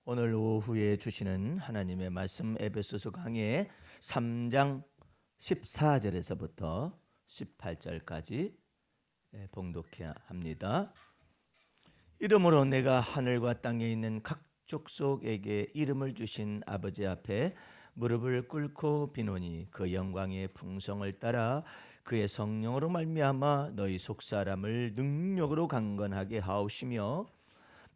오늘 오후에 주시는 하나님의 말씀 에베소서 강의 3장 14절에서부터 18절까지 봉독해야 합니다. 이러므로 내가 하늘과 땅에 있는 각 족속에게 이름을 주신 아버지 앞에 무릎을 꿇고 비노니 그 영광의 풍성을 따라 그의 성령으로 말미암아 너희 속사람을 능력으로 강건하게 하옵시며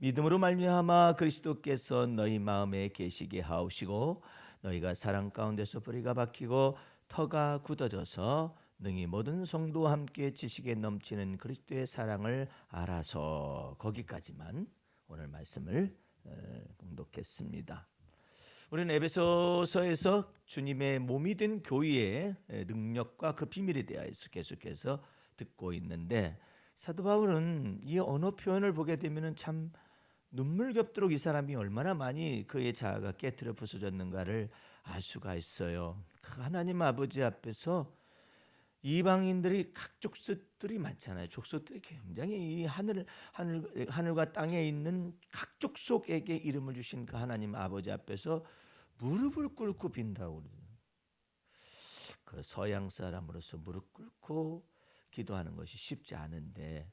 믿음으로 말미암아 그리스도께서 너희 마음에 계시게 하옵시고 너희가 사랑 가운데서 뿌리가 박히고 터가 굳어져서 능히 모든 성도와 함께 지식에 넘치는 그리스도의 사랑을 알아서 거기까지만 오늘 말씀을 봉독했습니다. 우리는 에베소서에서 주님의 몸이 된 교회의 능력과 그 비밀에 대해서 계속해서 듣고 있는데 사도 바울은 이 언어 표현을 보게 되면 참 눈물겹도록 이 사람이 얼마나 많이 그의 자아가 깨트려 부서졌는가를 알 수가 있어요. 그 하나님 아버지 앞에서 이방인들이 각 족속들이 많잖아요. 족속들이 굉장히 이 하늘과 땅에 있는 각 족속에게 이름을 주신 그 하나님 아버지 앞에서 무릎을 꿇고 빈다고 그러죠. 그 서양 사람으로서 무릎 꿇고 기도하는 것이 쉽지 않은데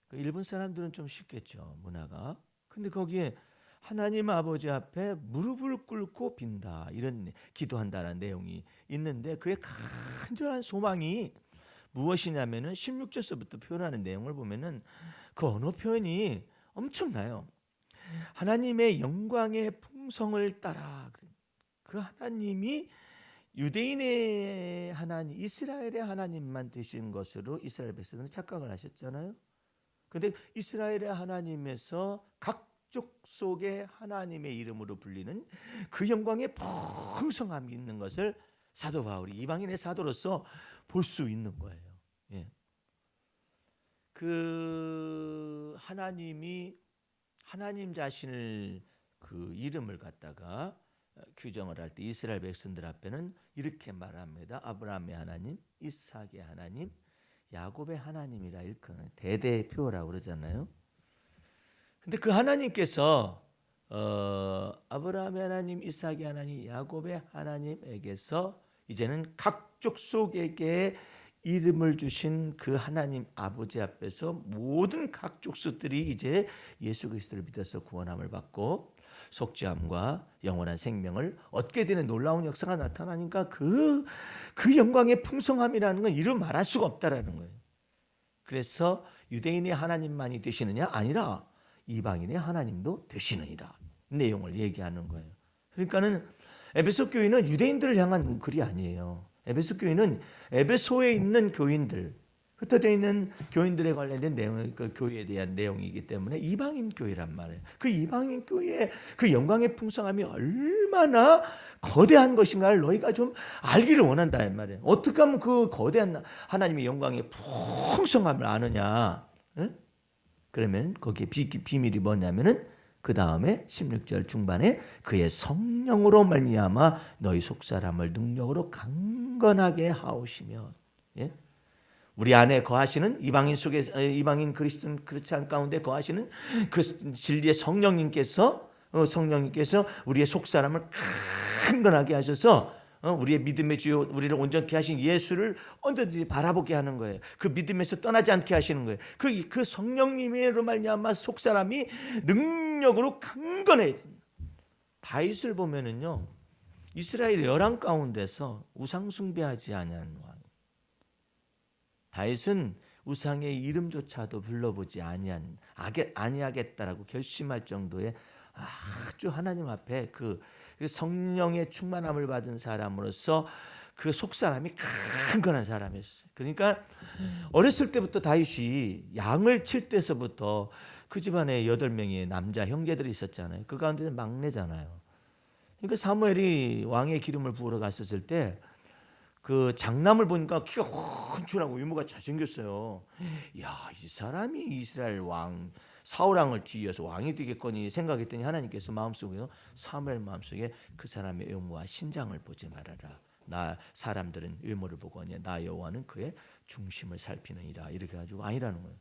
그 일본 사람들은 좀 쉽겠죠, 문화가. 근데 거기에 하나님 아버지 앞에 무릎을 꿇고 빈다 이런 기도한다는 내용이 있는데 그의 간절한 소망이 무엇이냐면은 16절서부터 표현하는 내용을 보면은 그 언어 표현이 엄청나요. 하나님의 영광의 풍성을 따라 그 하나님이 유대인의 하나님, 이스라엘의 하나님만 되신 것으로 이스라엘 백성들은 착각을 하셨잖아요. 근데 이스라엘의 하나님에서 각 족속의 하나님의 이름으로 불리는 그 영광의 풍성함이 있는 것을 사도 바울이 이방인의 사도로서 볼 수 있는 거예요. 예. 그 하나님이 하나님 자신을 그 이름을 갖다가 규정을 할 때 이스라엘 백성들 앞에는 이렇게 말합니다. 아브라함의 하나님, 이삭의 하나님, 야곱의 하나님이라 일컫는 대대표라고 그러잖아요. 근데 그 하나님께서 아브라함의 하나님, 이삭의 하나님, 야곱의 하나님에게서 이제는 각 족속에게 이름을 주신 그 하나님 아버지 앞에서 모든 각 족속들이 이제 예수 그리스도를 믿어서 구원함을 받고 속죄함과 영원한 생명을 얻게 되는 놀라운 역사가 나타나니까 그 영광의 풍성함이라는 건 이루 말할 수가 없다라는 거예요. 그래서 유대인의 하나님만이 되시느냐? 아니라 이방인의 하나님도 되시느니라. 내용을 얘기하는 거예요. 그러니까는 에베소 교회는 유대인들을 향한 글이 아니에요. 에베소 교회는 에베소에 있는 교인들, 흩어져 있는 교인들에 관련된 내용, 그 교회에 대한 내용이기 때문에 이방인 교회란 말이에요. 그 이방인 교회의 그 영광의 풍성함이 얼마나 거대한 것인가를 너희가 좀 알기를 원한다 이 말이에요. 어떻게 하면 그 거대한 하나님의 영광의 풍성함을 아느냐? 응? 그러면 거기에 비밀이 뭐냐면은 그 다음에 16절 중반에 그의 성령으로 말미암아 너희 속사람을 능력으로 강건하게 하오시며, 예? 우리 안에 거하시는 이방인 속에 이방인 그리스도인 크리스찬 가운데 거하시는 그 진리의 성령님께서 우리의 속사람을 강건하게 하셔서 우리의 믿음의 주요 우리를 온전케 하신 예수를 언제든지 바라보게 하는 거예요. 그 믿음에서 떠나지 않게 하시는 거예요. 그 성령님으로 말미암아 속사람이 능력으로 강건해. 다윗을 보면은요, 이스라엘 열왕 가운데서 우상 숭배하지 아니하는 왕. 다윗은 우상의 이름조차도 불러보지 아니하겠다라고 결심할 정도의 아주 하나님 앞에 그 성령의 충만함을 받은 사람으로서 그 속사람이 강건한 사람이었어요. 그러니까 어렸을 때부터 다윗이 양을 칠 때서부터 그 집안에 8명의 남자 형제들이 있었잖아요. 그 가운데 막내잖아요. 그러니까 사무엘이 왕의 기름을 부으러 갔었을 때 그 장남을 보니까 키가 훤칠하고 외모가 잘생겼어요. 야, 이 사람이 이스라엘 왕 사울 왕을 뒤이어서 왕이 되겠거니 생각했더니 하나님께서 마음속에 사무엘 마음속에 그 사람의 외모와 신장을 보지 말아라. 나 사람들은 외모를 보거니 나 여호와는 그의 중심을 살피느니라. 이렇게 가지고 아니라는 거예요.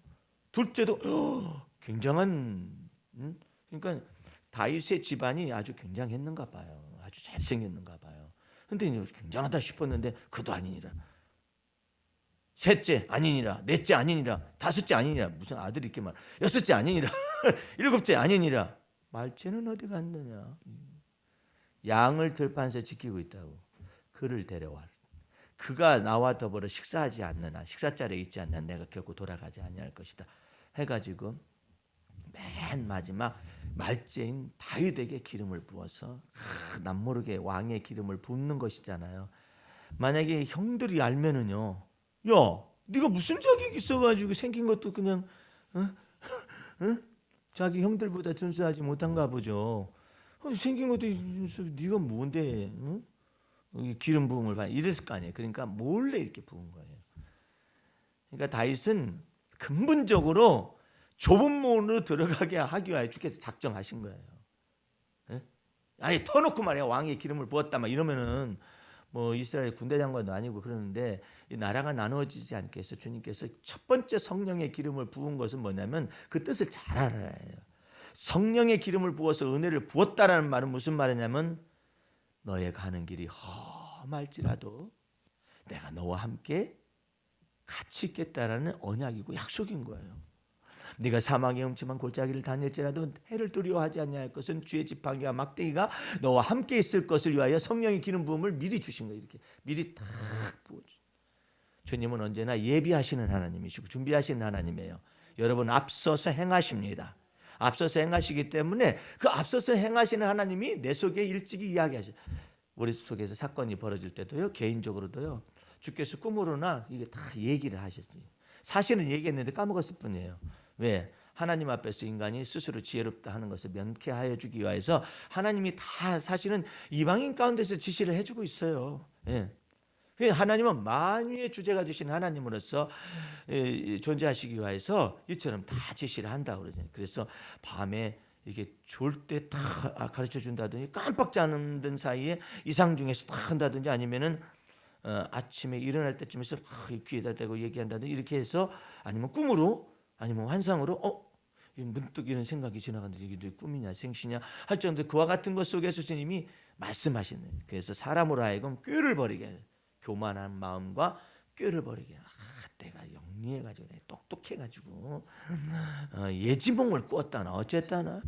둘째도 굉장한 그러니까 다윗의 집안이 아주 굉장했는가 봐요. 아주 잘생겼는가 봐요. 근데 굉장하다 싶었는데 그도 아니니라. 셋째 아니니라. 넷째 아니니라. 다섯째 아니니라. 무슨 아들이 이렇게 말. 여섯째 아니니라. 일곱째 아니니라. 말째는 어디 갔느냐. 양을 들판에서 지키고 있다고. 그를 데려와. 그가 나와 더불어 식사하지 않는 한, 식사자리에 있지 않는 한 내가 결코 돌아가지 아니할 것이다 해가지고 맨 마지막 말째인 다윗에게 기름을 부어서 남모르게 왕의 기름을 붓는 것이잖아요. 만약에 형들이 알면은요, 야, 네가 무슨 자격이 있어가지고 생긴 것도 그냥 자기 형들보다 준수하지 못한가 보죠. 생긴 것도 네가 뭔데? 기름 부음을 받 이랬을 거 아니에요. 그러니까 몰래 이렇게 부은 거예요. 그러니까 다윗은 근본적으로 좁은 문으로 들어가게 하기 위하여 주께서 작정하신 거예요. 예? 아예 터놓고 말이야 왕의 기름을 부었다 막 이러면은 뭐 이스라엘 군대 장관도 아니고 그러는데 이 나라가 나누어지지 않게 해서 주님께서 첫 번째 성령의 기름을 부은 것은 뭐냐면 그 뜻을 잘 알아야 해요. 성령의 기름을 부어서 은혜를 부었다라는 말은 무슨 말이냐면 너의 가는 길이 험할지라도 내가 너와 함께 같이 있겠다라는 언약이고 약속인 거예요. 네가 사망의 음침한 골짜기를 다닐지라도 해를 두려워하지 아니할 것은 쥐의 지팡이와 막대기가 너와 함께 있을 것을 위하여 성령의 기름 부음을 미리 주신 거예요. 이렇게 미리 딱 부어주. 주님은 언제나 예비하시는 하나님이시고 준비하시는 하나님이에요. 여러분 앞서서 행하십니다. 앞서서 행하시기 때문에 그 앞서서 행하시는 하나님이 내 속에 일찍이 이야기하셔요. 우리 속에서 사건이 벌어질 때도요, 개인적으로도요, 주께서 꿈으로나 이게 다 얘기를 하셨어요. 사실은 얘기했는데 까먹었을 뿐이에요. 왜? 하나님 앞에서 인간이 스스로 지혜롭다 하는 것을 명쾌하여 주기 위해서 하나님이 다 사실은 이방인 가운데서 지시를 해주고 있어요. 예. 하나님은 만유의 주제가 되신 하나님으로서 존재하시기 위해서 이처럼 다 지시를 한다고 그러죠. 그래서 밤에 이게 졸 때 다 가르쳐 준다든지 깜빡 자는 사이에 이상 중에서 다 한다든지 아니면은 아침에 일어날 때쯤에서 귀에다 대고 얘기한다든지 이렇게 해서 아니면 꿈으로 아니면 환상으로 문득 이런 생각이 지나가는데 이게 꿈이냐 생시냐 할 정도 그와 같은 것 속에서 주님이 말씀하시는. 그래서 사람으로 하여금 꾀를 버리게 해요. 교만한 마음과 꾀를 버리게. 내가 영리해가지고 내가 똑똑해가지고 예지몽을 꾸었다나 어쨌다나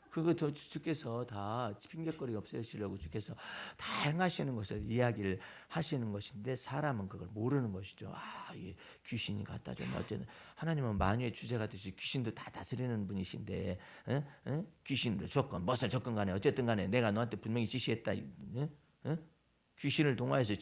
그거 주께서 다 핑계거리 없애시려고 주께서 다 행하시는 것을 이야기를 하시는 것인데 사람은 그걸 모르는 것이죠. 이 귀신이 갖다 줬나 어쨌든 하나님은 만유의 주제가 되시 귀신도 다 다스리는 분이신데 귀신도 줬건 무엇을 줬건 간에 어쨌든 간에 내가 너한테 분명히 지시했다. 귀신을 동화해서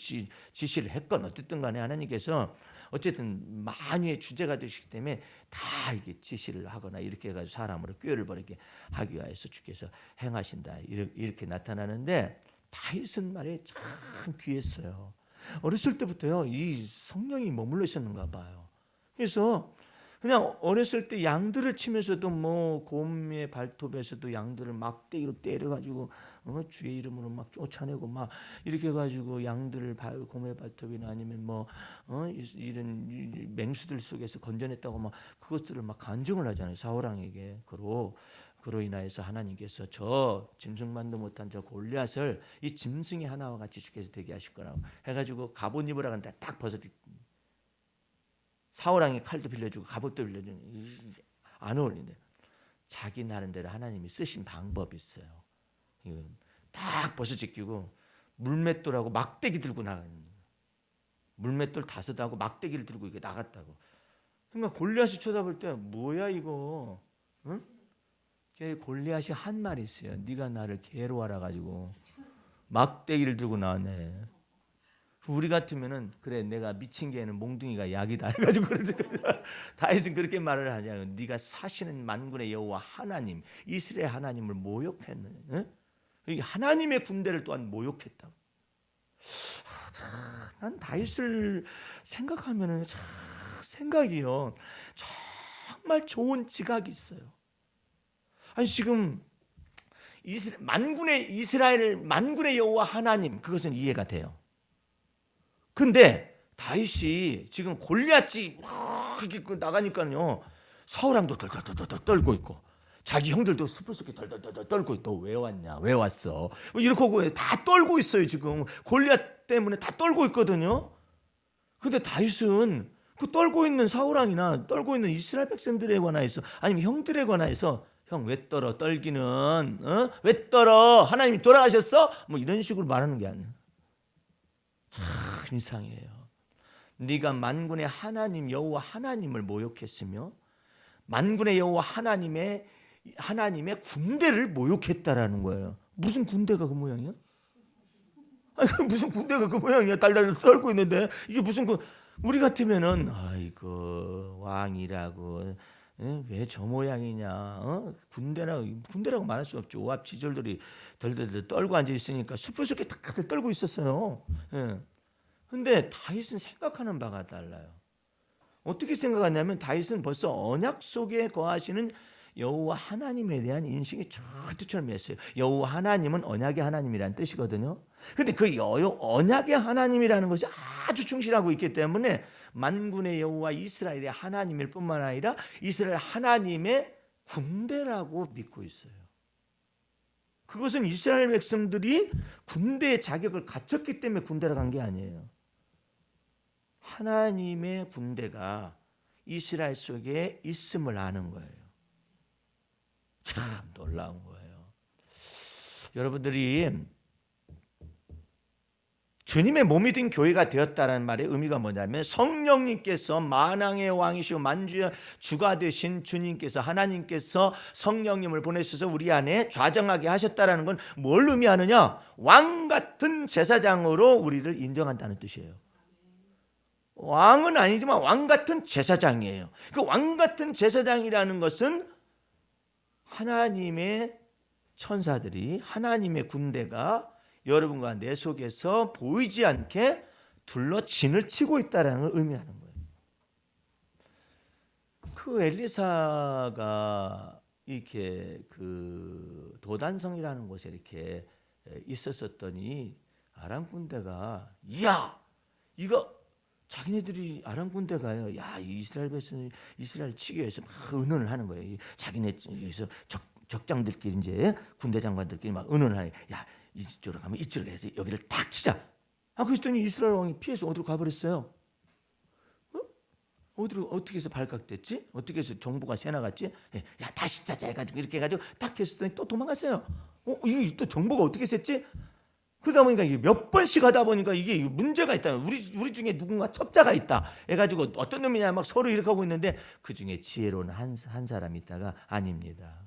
지시를 했건 어쨌든 간에 하나님께서 어쨌든 만유의 주제가 되시기 때문에 다 이게 지시를 하거나 이렇게 해가지고 사람으로 꾀를 버리게 하기 위해서 주께서 행하신다 이렇게 나타나는데 다윗은 말이 참 귀했어요. 어렸을 때부터요 이 성령이 머물러 있었는가 봐요. 그래서 그냥 어렸을 때 양들을 치면서도 뭐 곰의 발톱에서도 양들을 막대기로 때려가지고 주의 이름으로 막 쫓아내고 막 이렇게 해가지고 양들을 곰의 발톱이나 아니면 뭐 이런 맹수들 속에서 건져냈다고 막 그것들을 막 간증을 하잖아요. 사울왕에게. 그로 인하여서 하나님께서 저 짐승만도 못한 저 골리앗을 이 짐승의 하나와 같이 주께서 되게 하실 거라고 해가지고 갑옷 입으라 하는데 딱 벗어. 사울왕이 칼도 빌려주고 갑옷도 빌려주는 안 어울린대. 자기 나름대로 하나님이 쓰신 방법이 있어요. 딱 벗어제끼고 물맷돌하고 막대기 들고 나가는 거예요. 물맷돌 5하고 막대기를 들고 이게 나갔다고. 그러니까 골리앗이 쳐다볼 때 뭐야 이거? 응? 골리앗이 한 말이 있어요. 네가 나를 개로 알아가지고 막대기를 들고 나왔네. 우리 같으면은 그래 내가 미친 개는 몽둥이가 약이다 해가지고 다윗은 그렇게 말을 하잖아요. 네가 사시는 만군의 여호와 하나님 이스라엘 하나님을 모욕했느냐? 응? 하나님의 군대를 또한 모욕했다. 난 다윗을 생각하면은 생각이요 정말 좋은 지각이 있어요. 아니 지금 만군의 여호와 하나님 그것은 이해가 돼요. 근데 다윗이 지금 골리앗이 이렇게 나가니까요 사울왕도 덜덜덜 떨고 있고 자기 형들도 숯불 속에 덜덜덜 떨고 너 왜 왔냐? 왜 왔어? 뭐 이렇게 하고 다 떨고 있어요 지금. 골리앗 때문에 다 떨고 있거든요. 근데 다윗은 그 떨고 있는 사울왕이나 떨고 있는 이스라엘 백성들에 관하여서 아니면 형들에 관하여서 형 왜 떨어? 떨기는 왜 떨어? 하나님이 돌아가셨어? 뭐 이런 식으로 말하는 게 아니에요. 참 이상해요. 네가 만군의 하나님 여호와 하나님을 모욕했으며 만군의 여호와 하나님의 군대를 모욕했다라는 거예요. 무슨 군대가 그 모양이야? 아니, 무슨 군대가 그 모양이야? 달달 떨고 있는데 이게 무슨 우리 같으면은 아이고 왕이라고 왜 저 모양이냐? 군대라고 말할 수 없죠. 오합 지졸들이 덜덜덜 떨고 앉아 있으니까 숯불 속에 다들 떨고 있었어요. 예. 근데 다윗은 생각하는 바가 달라요. 어떻게 생각하냐면 다윗은 벌써 언약 속에 거하시는 여호와 하나님에 대한 인식이 철두철미했어요. 여호와 하나님은 언약의 하나님이라는 뜻이거든요. 근데 그 언약의 하나님이라는 것이 아주 충실하고 있기 때문에 만군의 여호와 이스라엘의 하나님일 뿐만 아니라 이스라엘 하나님의 군대라고 믿고 있어요. 그것은 이스라엘 백성들이 군대의 자격을 갖췄기 때문에 군대로 간 게 아니에요. 하나님의 군대가 이스라엘 속에 있음을 아는 거예요. 참 놀라운 거예요. 여러분들이 주님의 몸이 된 교회가 되었다는 말의 의미가 뭐냐면 성령님께서 만왕의 왕이시고 만주의 주가 되신 주님께서 하나님께서 성령님을 보내셔서 우리 안에 좌정하게 하셨다는 건 뭘 의미하느냐? 왕 같은 제사장으로 우리를 인정한다는 뜻이에요. 왕은 아니지만 왕 같은 제사장이에요. 그 왕 같은 제사장이라는 것은 하나님의 천사들이 하나님의 군대가 여러분과 내 속에서 보이지 않게 둘러 진을 치고 있다는 걸 의미하는 거예요. 그 엘리사가 이렇게 그 도단성이라는 곳에 이렇게 있었었더니 아람 군대가 야 이거 자기네들이 아람 군대가요. 야 이스라엘 백성 이스라엘 치기 위해서 막 의논을 하는 거예요. 자기네에서 적장들끼리 이제 군대 장관들끼리 막 의논을 하는. 야 이쪽으로 가면 이쪽으로 해서 여기를 딱 치자. 그랬더니 이스라엘 왕이 피해서 어디로 가버렸어요. 어디로 어떻게 해서 발각됐지? 어떻게 해서 정보가 새나갔지? 야 다시 짜자 해가지고 이렇게 해가지고 딱 했더니 또 도망갔어요. 이게 또 정보가 어떻게 샜지? 그러다 보니까 이게 몇 번씩 하다 보니까 이게 문제가 있다. 우리 중에 누군가 첩자가 있다. 해가지고 어떤 놈이냐 막 서로 이렇게 하고 있는데 그 중에 지혜로운 한 사람이 있다가 아닙니다.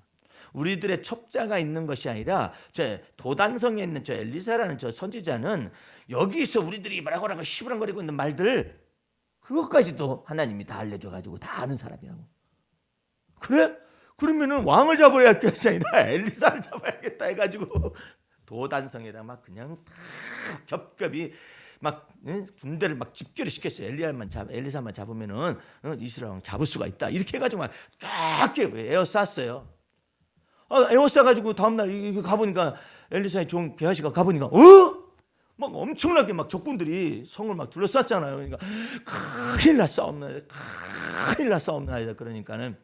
우리들의 첩자가 있는 것이 아니라 저 도단성에 있는 저 엘리사라는 저 선지자는 여기서 우리들이 뭐라고 시부랑거리고 있는 말들 그것까지도 하나님이 다 알려줘가지고 다 아는 사람이라고. 그래? 그러면은 왕을 잡아야 할 것이 아니라 엘리사를 잡아야겠다 해가지고 도단성에다 막 그냥 다 겹겹이 막 군대를 막 집결을 시켰어요. 엘리사만 잡으면은 이스라엘 왕 잡을 수가 있다. 이렇게 해가지고 막 쫙게 에워쌌어요. 에워싸가지고 다음날 이거 가보니까 엘리사의 종 게하시가 가보니까 막 엄청나게 막 적군들이 성을 막 둘러쌌잖아요. 그러니까 큰일 나 싸움나이다. 그러니까는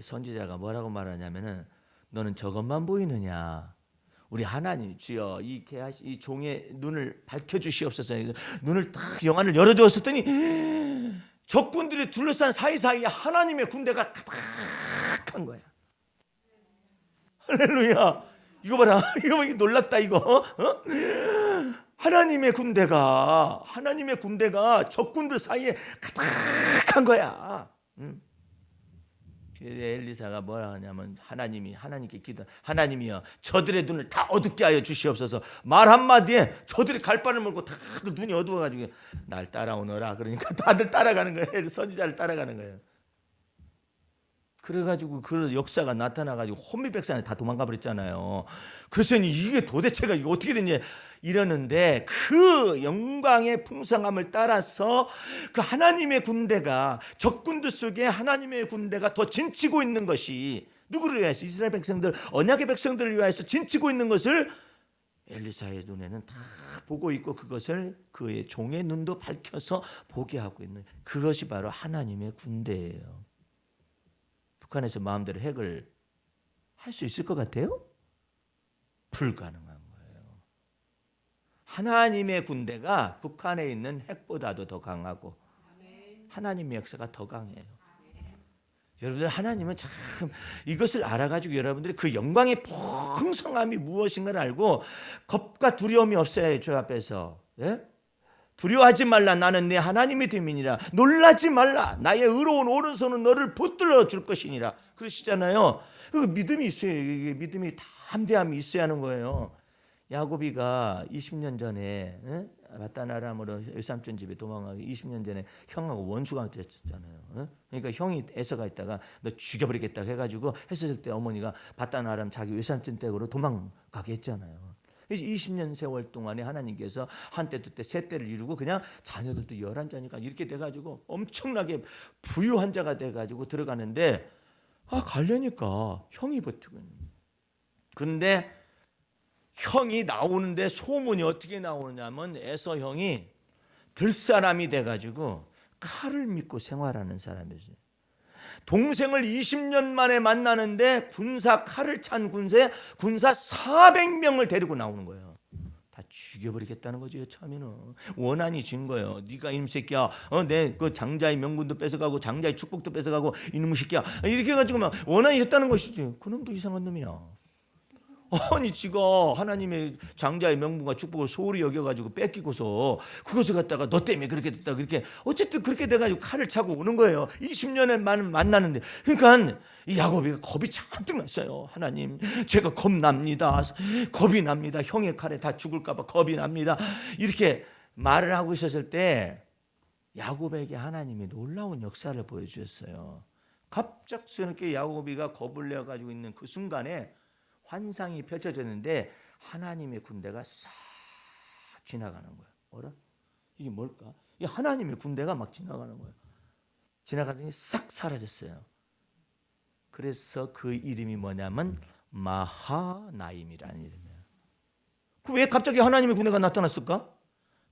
선지자가 뭐라고 말하냐면은 너는 저것만 보이느냐? 우리 하나님 주여 이 종의 눈을 밝혀주시옵소서. 눈을 딱 영안을 열어주었더니 적군들이 둘러싼 사이사이에 하나님의 군대가 가득한 거야. 할렐루야. 이거 봐라. 이거 놀랍다 이거. 하나님의 군대가 적군들 사이에 가득한 거야. 엘리사가 뭐라 하냐면 하나님께 기도. 하나님이여 저들의 눈을 다 어둡게 하여 주시옵소서. 말 한마디에 저들이 갈바를 몰고 다들 눈이 어두워가지고 날 따라오너라. 그러니까 다들 따라가는 거예요. 선지자를 따라가는 거예요. 그래가지고 그 역사가 나타나가지고 혼미백산에 다 도망가 버렸잖아요. 그래서 이게 도대체가 이거 어떻게 됐냐 이러는데 그 영광의 풍성함을 따라서 그 하나님의 군대가 적군들 속에 하나님의 군대가 더 진치고 있는 것이 누구를 위해서 이스라엘 백성들 언약의 백성들을 위해서 진치고 있는 것을 엘리사의 눈에는 다 보고 있고 그것을 그의 종의 눈도 밝혀서 보게 하고 있는 그것이 바로 하나님의 군대예요. 북한에서 마음대로 핵을 할 수 있을 것 같아요? 불가능한 거예요. 하나님의 군대가 북한에 있는 핵보다도 더 강하고 하나님의 역사가 더 강해요. 여러분들 하나님은 참 이것을 알아가지고 여러분들이 그 영광의 풍성함이 무엇인가를 알고 겁과 두려움이 없어야 주 앞에서. 예? 두려워하지 말라. 나는 내 하나님의 됨이니라. 놀라지 말라. 나의 의로운 오른손은 너를 붙들어 줄 것이니라. 그러시잖아요. 그 믿음이 있어요. 이게 믿음이 담대함이 있어야 하는 거예요. 야곱이가 20년 전에 바단 아람으로 외삼촌 집에 도망가기 20년 전에 형하고 원수가 됐었잖아요. 그러니까 형이 에서가 있다가 너 죽여버리겠다 해가지고 했을 때 어머니가 바단 아람 자기 외삼촌 댁으로 도망가게 했잖아요. 20년 세월 동안에 하나님께서 한때 두때 세 때를 이루고 그냥 자녀들도 11자니까 이렇게 돼가지고 엄청나게 부유한 자가 돼가지고 들어가는데 가려니까 형이 버티고 있는 거예요. 그런데 형이 나오는데 소문이 어떻게 나오느냐면 에서 형이 들사람이 돼가지고 칼을 믿고 생활하는 사람이었어요. 동생을 20년 만에 만나는데 군사 칼을 찬 군사 400명을 데리고 나오는 거예요. 다 죽여버리겠다는 거죠. 처음에는 원한이 진 거예요. 네가 이놈 새끼야, 내 그 장자의 명분도 뺏어가고 장자의 축복도 뺏어가고 이놈 새끼야, 이렇게 해가지고 막 원한이 졌다는 것이지. 그놈도 이상한 놈이야. 아니 지가 하나님의 장자의 명분과 축복을 소홀히 여겨가지고 뺏기고서 그것을 갖다가 너 때문에 그렇게 됐다 그렇게 어쨌든 그렇게 돼가지고 칼을 차고 오는 거예요. 20년에 만났는데 그러니까 이 야곱이가 겁이 잔뜩 났어요. 하나님 제가 겁납니다. 겁이 납니다. 형의 칼에 다 죽을까봐 겁이 납니다. 이렇게 말을 하고 있었을 때 야곱에게 하나님이 놀라운 역사를 보여주셨어요. 갑작스럽게 야곱이가 겁을 내가지고 있는 그 순간에 환상이 펼쳐졌는데 하나님의 군대가 싹 지나가는 거예요. 뭐라? 이게 뭘까? 이 하나님의 군대가 막 지나가는 거예요. 지나가더니 싹 사라졌어요. 그래서 그 이름이 뭐냐면 마하나임이라는 이름이에요. 왜 갑자기 하나님의 군대가 나타났을까?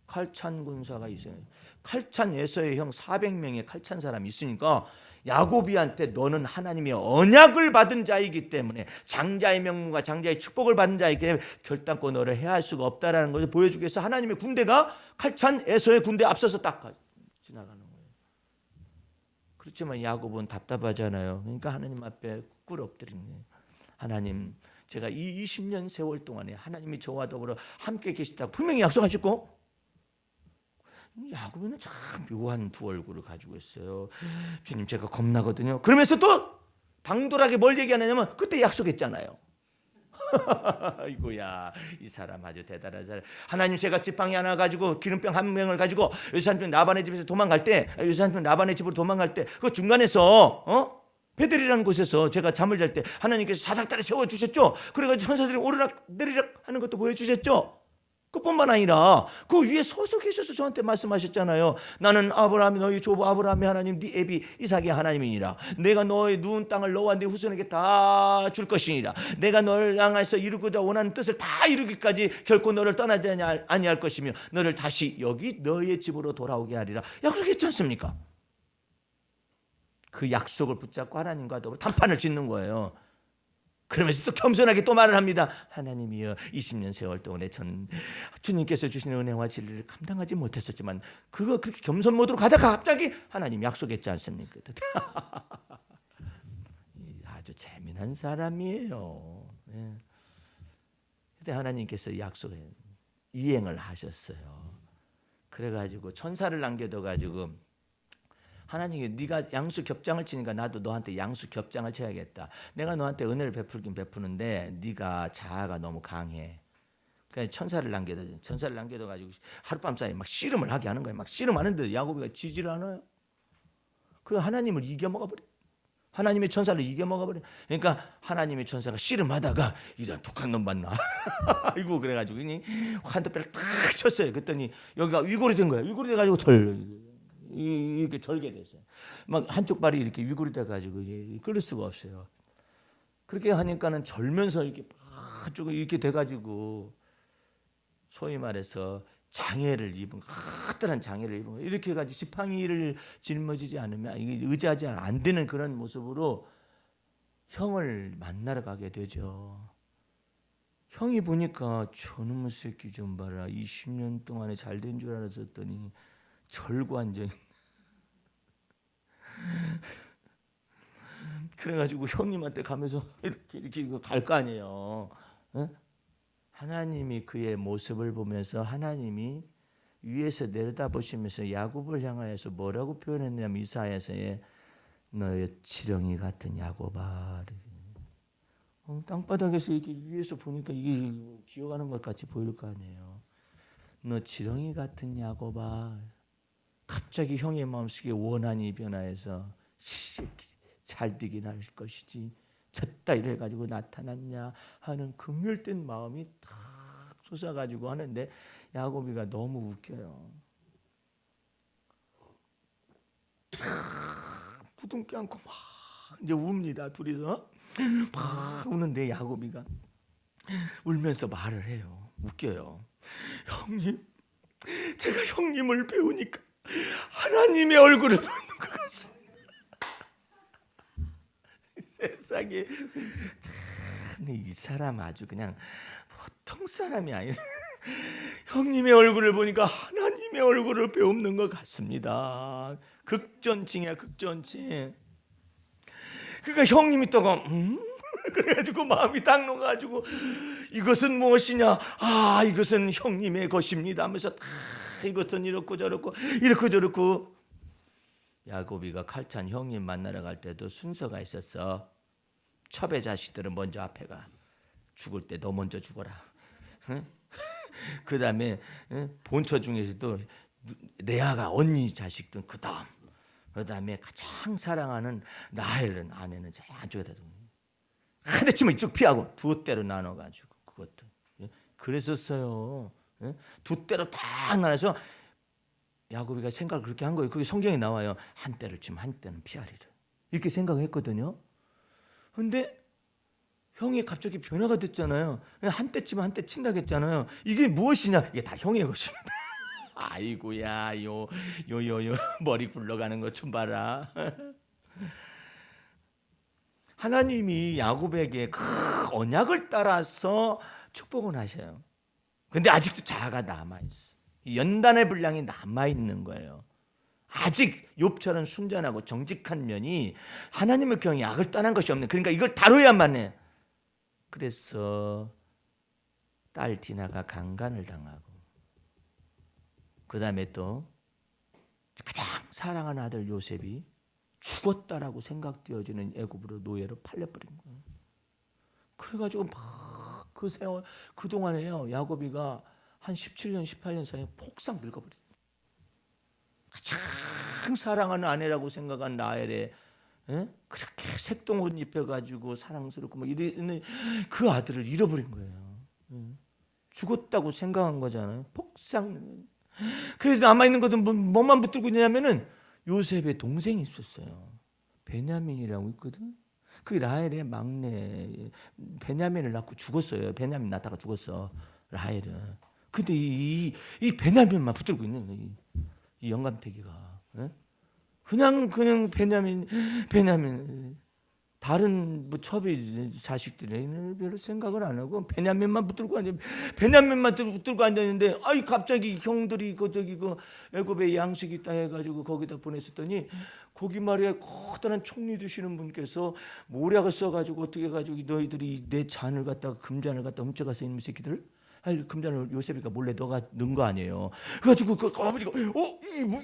칼찬 군사가 있어요. 칼찬 에서의 형 400명의 칼찬 사람이 있으니까 야곱이한테 너는 하나님의 언약을 받은 자이기 때문에 장자의 명문과 장자의 축복을 받은 자이기 때문에 결단코 너를 해할 수가 없다라는 것을 보여주기 위해서 하나님의 군대가 칼찬 에서의 군대에 앞서서 딱 지나가는 거예요. 그렇지만 야곱은 답답하잖아요. 그러니까 하나님 앞에 꿇어 엎드리는 거예요. 하나님, 제가 이 20년 세월 동안에 하나님이 저와 더불어 함께 계시다고 분명히 약속하셨고, 야곱은 참 묘한 두 얼굴을 가지고 있어요. 주님 제가 겁나거든요. 그러면서 또 당돌하게 뭘 얘기하느냐면 그때 약속했잖아요. 아이고야, 이 사람 아주 대단한 사람. 하나님 제가 지팡이 하나 가지고 기름병 한 명을 가지고 요산편 라반의 집에서 도망갈 때, 요산편 라반의 집으로 도망갈 때 그 중간에서 베델이라는 곳에서 제가 잠을 잘 때 하나님께서 사닥다리 세워주셨죠. 그래가지고 천사들이 오르락 내리락 하는 것도 보여주셨죠. 그뿐만 아니라 그 위에 서서 계셔서 저한테 말씀하셨잖아요. 나는 아브라함이 너희 조부 아브라함의 하나님 네 애비 이삭의 하나님이니라. 내가 너의 누운 땅을 너와 네 후손에게 다 줄 것이니라. 내가 너를 향해서 이루고자 원하는 뜻을 다 이루기까지 결코 너를 떠나지 아니할 것이며 너를 다시 여기 너의 집으로 돌아오게 하리라. 약속했지 않습니까? 그 약속을 붙잡고 하나님과 더불어 단판을 짓는 거예요. 그러면서 또 겸손하게 또 말을 합니다. 하나님이여 20년 세월 동안에 전 주님께서 주신 은혜와 진리를 감당하지 못했었지만 그거 그렇게 겸손 모드로 가다가 갑자기 하나님 약속했지 않습니까? 아주 재미난 사람이에요. 그때 하나님께서 약속에 이행을 하셨어요. 그래가지고 천사를 남겨둬가지고 하나님이 네가 양수 겹장을 치니까 나도 너한테 양수 겹장을 쳐야겠다. 내가 너한테 은혜를 베풀긴 베푸는데 네가 자아가 너무 강해. 그러니까 천사를 남겨둬가지고 하룻밤 사이에 막 씨름을 하게 하는 거예요. 막 씨름하는데 야곱이가 지지를 않아요. 그 하나님을 이겨먹어버려. 하나님의 천사를 이겨먹어버려. 그러니까 하나님의 천사가 씨름하다가 이런 독한 놈 봤나. 아이고 그래가지고 한도배를 딱 쳤어요. 그랬더니 여기가 위골이 된 거야. 위골이 돼가지고 이렇게 절게 됐어요. 막 한쪽 발이 이렇게 위골이 돼가지고 이제 끌을 수가 없어요. 그렇게 하니까는 절면서 이렇게 막 이렇게 돼가지고 소위 말해서 장애를 입은 커다란 장애를 입은 거예요. 이렇게 해가지고 지팡이를 짊어지지 않으면 이게 의지하지 안 되는 그런 모습으로 형을 만나러 가게 되죠. 형이 보니까 저놈의 새끼 좀 봐라. 20년 동안에 잘된 줄 알았더니 절고 앉아. 그래가지고 형님한테 가면서 이렇게 갈 거 아니에요. 어? 하나님이 그의 모습을 보면서 하나님이 위에서 내려다보시면서 야곱을 향하여서 뭐라고 표현했냐면 이사야서에 너의 지렁이 같은 야곱아. 땅바닥에서 이렇게 위에서 보니까 이게 기어가는 것 같이 보일 거 아니에요. 너 지렁이 같은 야곱아. 갑자기 형의 마음속에 원한이 변화해서 잘 되긴 할 것이지 졌다 이래가지고 나타났냐 하는 극렬된 마음이 탁 솟아가지고 하는데 야곱이가 너무 웃겨요. 부둥켜 안고 막 이제 웁니다. 둘이서 막 우는데 야곱이가 울면서 말을 해요. 웃겨요. 형님, 제가 형님을 배우니까 하나님의 얼굴을 보는 것 같습니다. 세상에 참, 이 사람 아주 그냥 보통 사람이 아니에요. 형님의 얼굴을 보니까 하나님의 얼굴을 배우는 것 같습니다. 극전칭이야, 극전칭. 그러니까 형님이 또가 그래가지고 마음이 딱 녹아가지고 이것은 무엇이냐? 아, 이것은 형님의 것입니다 하면서 이것은 이렇고 저렇고 이렇고 저렇고. 야곱이가 칼찬 형님 만나러 갈 때도 순서가 있었어. 첩의 자식들은 먼저 앞에 가. 죽을 때 너 먼저 죽어라. 응? 그 다음에 본처 중에서도 레아가 언니 자식들 그 다음에 가장 사랑하는 라헬은 아내는 안쪽에다 두고 한 대쯤은 이쪽 피하고 두 대로 나눠가지고 그것도 그랬었어요. 두 대로 딱 나눠서 야곱이가 생각을 그렇게 한 거예요. 그게 성경에 나와요. 한 대를 치면 한 대는 피하리라 이렇게 생각했거든요. 근데 형이 갑자기 변화가 됐잖아요. 한 대 치면 한 대 친다고 했잖아요. 이게 무엇이냐? 이게 다 형의 것입니다. 아이고야 요 머리 굴러가는 것 좀 봐라. 하나님이 야곱에게 그 언약을 따라서 축복을 하셔요. 근데 아직도 자아가 남아있어. 연단의 분량이 남아있는 거예요. 아직 욥처럼 순전하고 정직한 면이 하나님을 경외 악을 떠난 것이 없는. 그러니까 이걸 다뤄야만 해. 그래서 딸 디나가 강간을 당하고 그 다음에 또 가장 사랑하는 아들 요셉이 죽었다라고 생각되어지는 애굽으로 노예로 팔려버린 거예요. 그래가지고 막 그 세월 그동안에요 야곱이가 한 17년 18년 사이에 폭삭 늙어버렸어요. 가장 사랑하는 아내라고 생각한 라헬에 그렇게 색동옷 입혀가지고 사랑스럽고 뭐 이런 그 아들을 잃어버린 거예요. 죽었다고 생각한 거잖아요. 폭삭. 그래서 남아있는 것은 뭐만 붙들고 있냐면은 요셉의 동생이 있었어요. 베냐민이라고 있거든. 그 라헬의 막내 베냐민을 낳고 죽었어요. 베냐민 낳다가 죽었어 라헬은. 근데 이 베냐민만 붙들고 있는 거예요. 이 영감태기가. 그냥 베냐민 다른 뭐 첩의 자식들은 별로 생각을 안 하고 베냐민만 붙들고 앉았는데 아이 갑자기 형들이 그 애굽에 양식이 있다 해가지고 거기다 보냈었더니 거기 말이야 커다란 총리 되시는 분께서 모략을 써가지고 어떻게 해가지고 너희들이 내 잔을 갖다가 금잔을 갖다 훔쳐가서 이놈의 새끼들 금잔을 요셉이가 몰래 너가 넣은 거 아니에요. 그래가지고 그 아버지가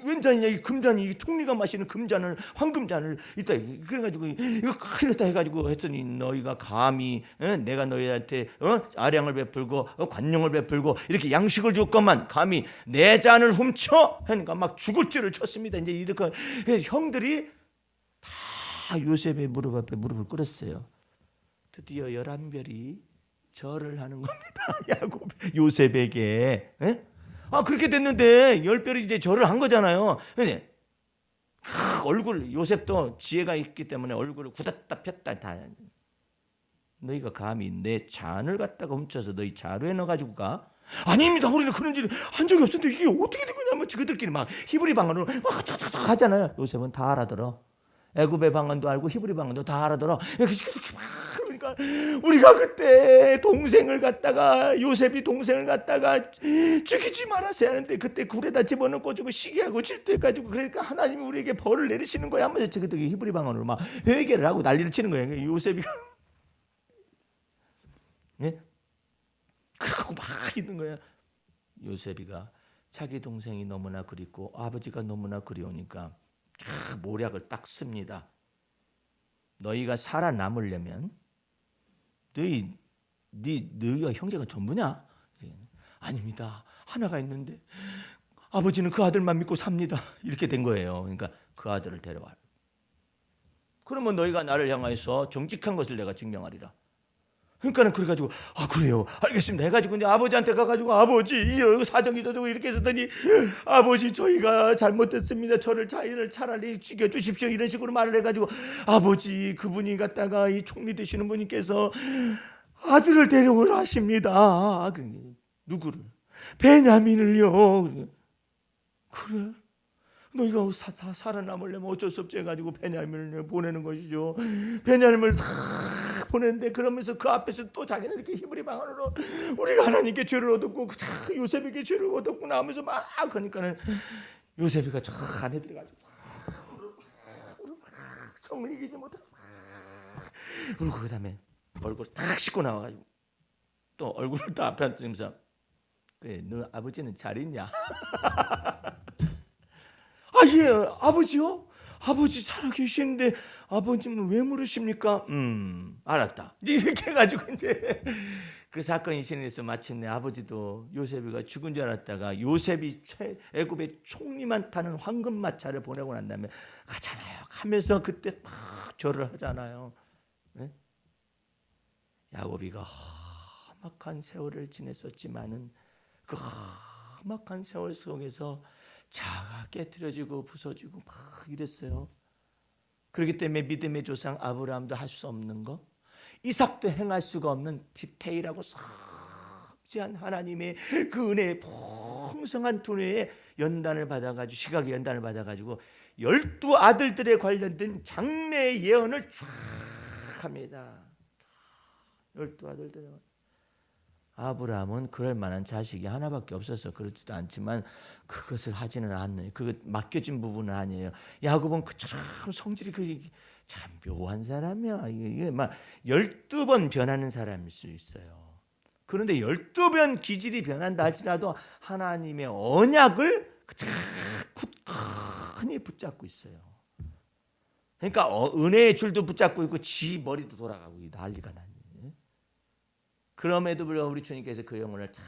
웬 잔이냐 이 금잔이 이 총리가 마시는 금잔을 황금잔을 있다. 그래가지고 이거 큰일 났다 해가지고 했더니 너희가 감히 내가 너희한테 아량을 베풀고 관용을 베풀고 이렇게 양식을 줬건만 감히 내 잔을 훔쳐 하니까 막 죽을 줄을 쳤습니다. 이제 이렇게 형들이 다 요셉의 무릎 앞에 무릎을 꿇었어요. 드디어 11별이 절을 하는 겁니다. 야곱 요셉에게. 그렇게 됐는데 10별이 이제 절을 한 거잖아요. 근데 얼굴 요셉도 지혜가 있기 때문에 얼굴을 굳었다 폈다 다. 너희가 감히 내 잔을 갖다가 훔쳐서 너희 자루에 넣어가지고 가? 아닙니다. 우리는 그런 일을 한 적이 없었는데 이게 어떻게 된 거냐면 그들끼리 막 히브리 방언으로 막 하잖아요. 요셉은 다 알아들어. 애굽의 방언도 알고 히브리 방언도 다 알아들어. 그러니까 우리가 그때 동생을 갖다가 요셉이 동생을 갖다가 죽이지 말았어야 하는데 그때 굴에다 집어넣고 주고 시기하고 질투해가지고 그러니까 하나님이 우리에게 벌을 내리시는 거야 하면서 그때 히브리 방언으로 막 회개를 하고 난리를 치는 거예요. 요셉이 예? 그러고 막 있는 거야. 요셉이가 자기 동생이 너무나 그립고 아버지가 너무나 그리우니까 모략을 딱 씁니다. 너희가 살아남으려면 너희가 형제가 전부냐? 아닙니다. 하나가 있는데 아버지는 그 아들만 믿고 삽니다. 이렇게 된 거예요. 그러니까 그 아들을 데려와. 그러면 너희가 나를 향하여서 정직한 것을 내가 증명하리라. 그러니까는 그래가지고 그래요 알겠습니다 해가지고 이제 아버지한테 가가지고 아버지 이런 사정이 저쩌고 이렇게 했더니 아버지 저희가 잘못됐습니다. 저를 차라리 죽여주십시오 이런 식으로 말을 해가지고 아버지 그분이 갖다가 이 총리 되시는 분께서 아들을 데려오라 하십니다. 누구를? 베냐민을요. 그래? 너희가 살아남으려면 어쩔 수 없지 해가지고 베냐민을 보내는 것이죠. 베냐민을 다 보냈는데 그러면서 그 앞에서 또 자기는 이렇게 히브리 방언으로 우리가 하나님께 죄를 얻었고 요셉에게 죄를 얻었구나 하면서 막 그러니까는 요셉이가 저 안에 들어가지고 성을 이기지 못하고 울고 그다음에 얼굴 탁 씻고 나와가지고 또 얼굴을 또 앞에 앉으면서 그래 너 아버지는 잘 있냐? 예 아버지요? 아버지 살아계시는데 아버님은 왜 물으십니까? 알았다. 이렇게 해가지고 이제 그 사건이 진행해서 마침내 아버지도 요셉이가 죽은 줄 알았다가 요셉이 애굽의 총리만 타는 황금마차를 보내고 난 다음에 가잖아요. 가면서 그때 막 절을 하잖아요. 네? 야곱이가 험악한 세월을 지냈었지만은 그 험악한 세월 속에서 자가 깨트려지고 부서지고 막 이랬어요. 그렇기 때문에 믿음의 조상 아브라함도 할 수 없는 거, 이삭도 행할 수가 없는 디테일하고 섬세한 하나님의 그 은혜의 풍성한 두뇌에 연단을 받아가지고 시각의 연단을 받아가지고 12 아들들에 관련된 장래의 예언을 쫙 합니다. 12 아들들에 아브라함은 그럴 만한 자식이 하나밖에 없어서 그렇지도 않지만 그것을 하지는 않네요. 그거 맡겨진 부분은 아니에요. 야곱은 참 성질이 참 묘한 사람이야. 이게 막 12번 변하는 사람일 수 있어요. 그런데 12번 기질이 변한다 할지라도 하나님의 언약을 굳건히 붙잡고 있어요. 그러니까 은혜의 줄도 붙잡고 있고 지 머리도 돌아가고 난리가 나요. 그럼에도 불구하고 우리 주님께서 그 영혼을 다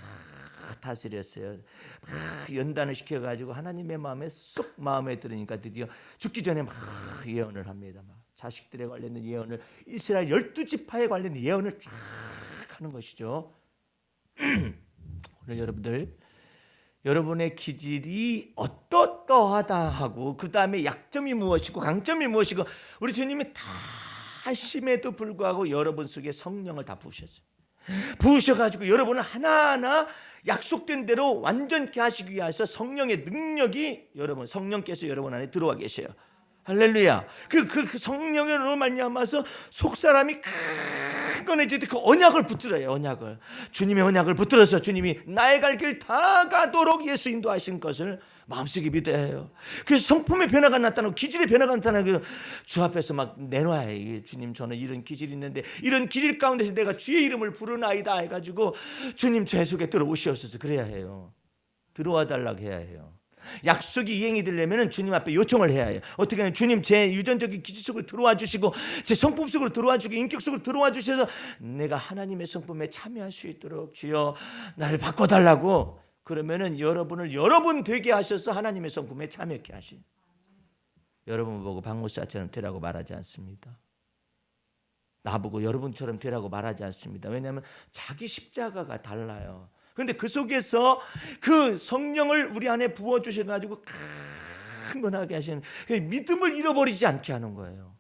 다스렸어요. 막 연단을 시켜가지고 하나님의 마음에 쏙 마음에 들으니까 드디어 죽기 전에 막 예언을 합니다. 막 자식들에 관련된 예언을 이스라엘 12지파에 관련된 예언을 쫙 하는 것이죠. 오늘 여러분의 기질이 어떠하다 하고 그 다음에 약점이 무엇이고 강점이 무엇이고 우리 주님이 다 하심에도 불구하고 여러분 속에 성령을 다 부으셨어요. 부으셔가지고 여러분을 하나하나 약속된 대로 완전케 하시기 위해서 성령의 능력이 성령께서 여러분 안에 들어와 계셔요. 할렐루야. 그 성령으로 말미암아서 속사람이 강건해질 때 그 언약을 붙들어요. 언약을 주님의 언약을 붙들어서 주님이 나의 갈 길 다 가도록 예수 인도하신 것을 마음속에 믿어야 해요. 그래서 성품의 변화가 나타나고 기질의 변화가 나타나고 주 앞에서 막 내놔야 해요. 주님 저는 이런 기질이 있는데 이런 기질 가운데서 내가 주의 이름을 부르나이다 해가지고 주님 제 속에 들어오시옵소서 그래야 해요. 들어와 달라고 해야 해요. 약속이 이행이 되려면 주님 앞에 요청을 해야 해요. 어떻게 하면 주님 제 유전적인 기질 속으로 들어와 주시고 제 성품 속으로 들어와 주시고 인격 속으로 들어와 주셔서 내가 하나님의 성품에 참여할 수 있도록 주여 나를 바꿔달라고 그러면은 여러분을 여러분 되게 하셔서 하나님의 성품에 참여케 하시. 여러분 보고 박목사처럼 되라고 말하지 않습니다. 나보고 여러분처럼 되라고 말하지 않습니다. 왜냐하면 자기 십자가가 달라요. 그런데 그 속에서 그 성령을 우리 안에 부어주셔가지고 강건하게 하시는 믿음을 잃어버리지 않게 하는 거예요.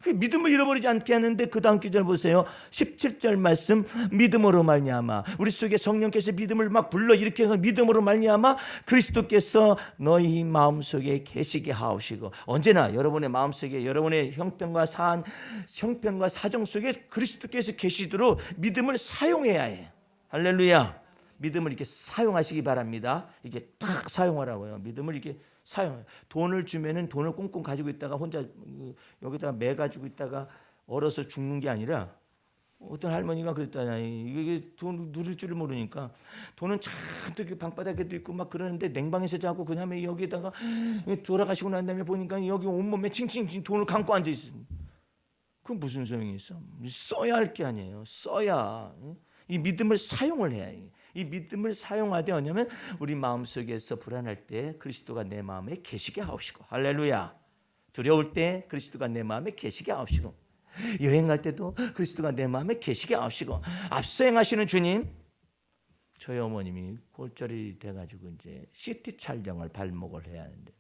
그 믿음을 잃어버리지 않게 하는데 그 다음 구절 보세요. 17절 말씀, 믿음으로 말미암아 우리 속에 성령께서 믿음을 막 불러일으켜서 믿음으로 말미암아 그리스도께서 너희 마음속에 계시게 하옵시고, 언제나 여러분의 마음속에 여러분의 형편과 사정 속에 그리스도께서 계시도록 믿음을 사용해야 해요. 할렐루야. 믿음을 이렇게 사용하시기 바랍니다. 이게 딱 사용하라고요. 믿음을 이렇게 사용. 돈을 주면은 돈을 꽁꽁 가지고 있다가 혼자 여기다가 매 가지고 있다가 얼어서 죽는 게 아니라, 어떤 할머니가 그랬다냐, 이게 돈 누릴 줄을 모르니까 돈은 잔뜩 방바닥에도 있고 막 그러는데 냉방에서 자고 그다음에 여기다가 돌아가시고 난 다음에 보니까 여기 온몸에 칭칭칭 돈을 감고 앉아 있습니다. 그건 무슨 소용이 있어? 써야 할 게 아니에요. 써야 이 믿음을 사용을 해야 해요. 이 믿음을 사용하되 뭐냐면 우리 마음속에서 불안할 때 그리스도가 내 마음에 계시게 하옵시고, 할렐루야. 두려울 때 그리스도가 내 마음에 계시게 하옵시고, 여행할 때도 그리스도가 내 마음에 계시게 하옵시고. 앞서 행하시는 주님, 저희 어머님이 골절이 돼가지고 이제 CT 촬영을 발목을 해야 하는데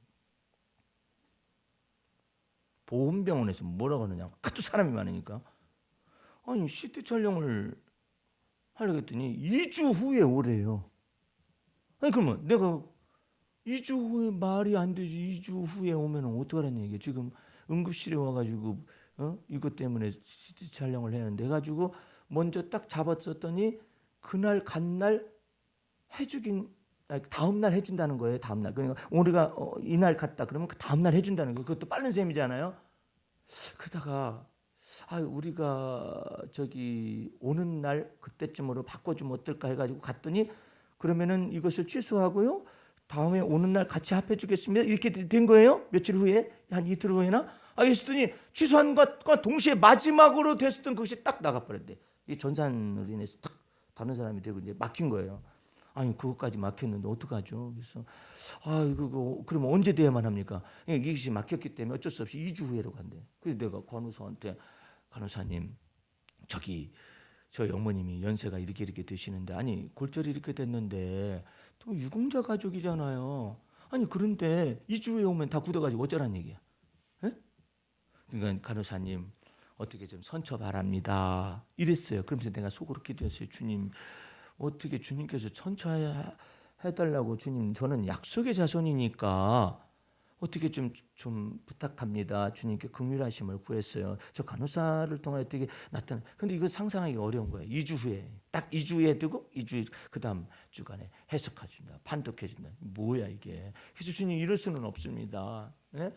보훈병원에서 뭐라고 하느냐, 하도 사람이 많으니까 아니 CT 촬영을 하려고 했더니 2주 후에 오래요. 아니 그러면 내가 2주 후에 말이 안 되지. 2주 후에 오면 어떡하라는 얘기야. 지금 응급실에 와가지고 이것 때문에 CT 촬영을 해는데 해가지고 먼저 딱 잡았었더니 그날 간 날 해주긴, 다음 날 해준다는 거예요. 다음 날. 그러니까 우리가 이날 갔다 그러면 그 다음 날 해준다는 거예요. 그것도 빠른 셈이잖아요. 그러다가 우리가 저기 오는 날 그때쯤으로 바꿔주면 어떨까 해가지고 갔더니, 그러면은 이것을 취소하고요, 다음에 오는 날 같이 합해주겠습니다. 이렇게 된 거예요. 며칠 후에, 한 이틀 후에나. 그랬더니 취소한 것과 동시에 마지막으로 됐었던 그것이 딱 나가버렸대. 이 전산으로 인해서 딱 다른 사람이 되고 이제 막힌 거예요. 아니 그것까지 막혔는데 어떡하죠? 그래서 이거 그러면 언제 돼야만 합니까? 이것이 막혔기 때문에 어쩔 수 없이 2주 후에로 간대. 그래서 내가 간호사한테, 간호사님, 저희 어머님이 연세가 이렇게 되시는데, 아니 골절이 이렇게 됐는데 또 유공자 가족이잖아요. 아니 그런데 2주 후에 오면 다 굳어가지고 어쩌란 얘기야? 에? 그러니까 간호사님 어떻게 좀 선처 바랍니다. 이랬어요. 그러면서 내가 속으로 기도했어요. 주님, 어떻게 주님께서 선처해달라고, 주님 저는 약속의 자손이니까 어떻게 좀 부탁합니다. 주님께 긍휼하심을 구했어요. 저 간호사를 통해 어떻게 나타나. 근데 이거 상상하기 어려운 거예요. 2주 후에 딱 2주 후에 두고 2주 그다음 주간에 해석해준다, 판독해준다. 뭐야 이게? 그래서 주님 이럴 수는 없습니다. 예?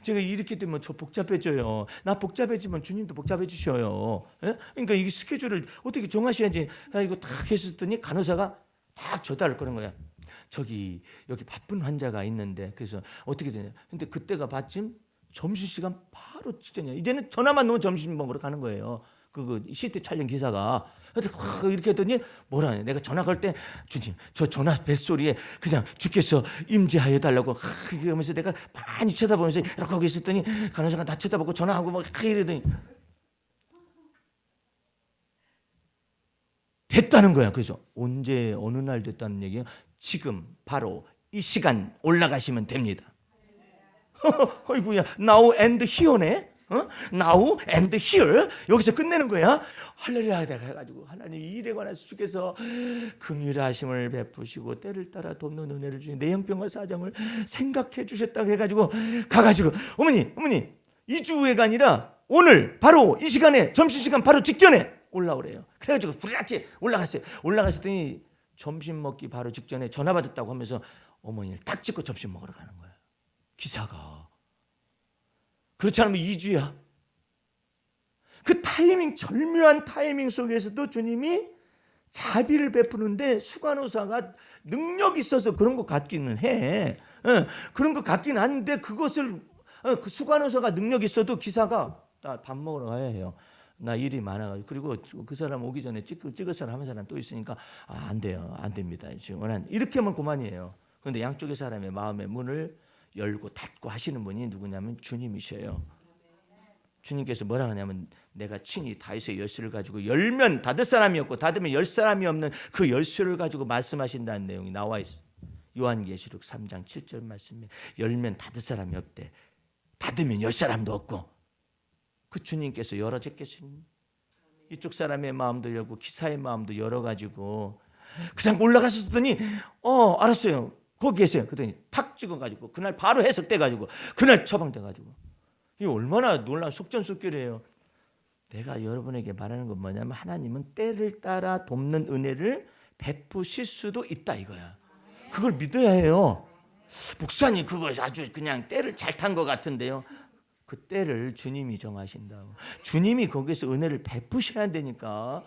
제가 이렇게 되면 저 복잡해져요. 나 복잡해지면 주님도 복잡해지셔요. 예? 그러니까 이 스케줄을 어떻게 정하셔야지. 이거 딱 했었더니 간호사가 딱 저달을 거는 거야. 저기 여기 바쁜 환자가 있는데, 그래서 어떻게 되냐. 근데 그때가 마침 점심시간 바로 직전이야. 이제는 전화만 넣으면 점심 먹으러 가는 거예요. 그 CT 촬영 기사가. 그래서 이렇게 했더니 뭐라 하냐. 내가 전화 걸 때, 주님 저 전화 벨소리에 그냥 주께서 임재하여 달라고 그러면서 내가 많이 쳐다보면서 이렇게 하고 있었더니 간호사가 다 쳐다보고 전화하고 막 이러더니 됐다는 거야. 그래서 언제 어느 날 됐다는 얘기야? 지금 바로 이 시간 올라가시면 됩니다. 어이구야, now and here네. now and here. 여기서 끝내는 거야. 할렐루야 해가지고 하나님 이 일에 관해서 주께서 긍휼하심을 베푸시고 때를 따라 돕는 은혜를 주신 내 형편과 사정을 생각해 주셨다고 해가지고 가가지고 어머니 2주 후에가 아니라 오늘 바로 이 시간에, 점심시간 바로 직전에 올라오래요. 그래가지고 부랴게 올라갔어요. 올라갔더니 점심 먹기 바로 직전에 전화 받았다고 하면서 어머니를 딱 찍고 점심 먹으러 가는 거야. 기사가. 그렇지 않으면 2주야. 그 타이밍, 절묘한 타이밍 속에서도 주님이 자비를 베푸는데 수간호사가 능력이 있어서 그런 것 같기는 해. 그런 것 같긴 한데 그것을 그 수간호사가 능력이 있어도 기사가 나 밥 먹으러 가야 해요. 나 일이 많아가지고. 그리고 그 사람 오기 전에 찍을 사람 한 사람 또 있으니까 안 돼요. 안 됩니다. 지금 이렇게 하면 그만이에요. 그런데 양쪽의 사람의 마음의 문을 열고 닫고 하시는 분이 누구냐면 주님이셔요. 주님께서 뭐라 하냐면 내가 친히 다윗의 열쇠를 가지고 열면 닫을 사람이 없고 닫으면 열 사람이 없는 그 열쇠를 가지고 말씀하신다는 내용이 나와 있어요. 요한계시록 3장 7절 말씀에 열면 닫을 사람이 없대. 닫으면 열 사람도 없고. 그 주님께서 열어줬겠습니까? 이쪽 사람의 마음도 열고 기사의 마음도 열어가지고 그냥 올라가셨더니 알았어요. 거기 계세요. 그랬더니 탁 찍어가지고 그날 바로 해석돼가지고 그날 처방돼가지고 이게 얼마나 놀라운 속전속결이에요. 내가 여러분에게 말하는 건 뭐냐면 하나님은 때를 따라 돕는 은혜를 베푸실 수도 있다 이거야. 그걸 믿어야 해요. 목사님 그거 아주 그냥 때를 잘 탄 것 같은데요. 그 때를 주님이 정하신다고. 주님이 거기서 은혜를 베푸셔야 되니까.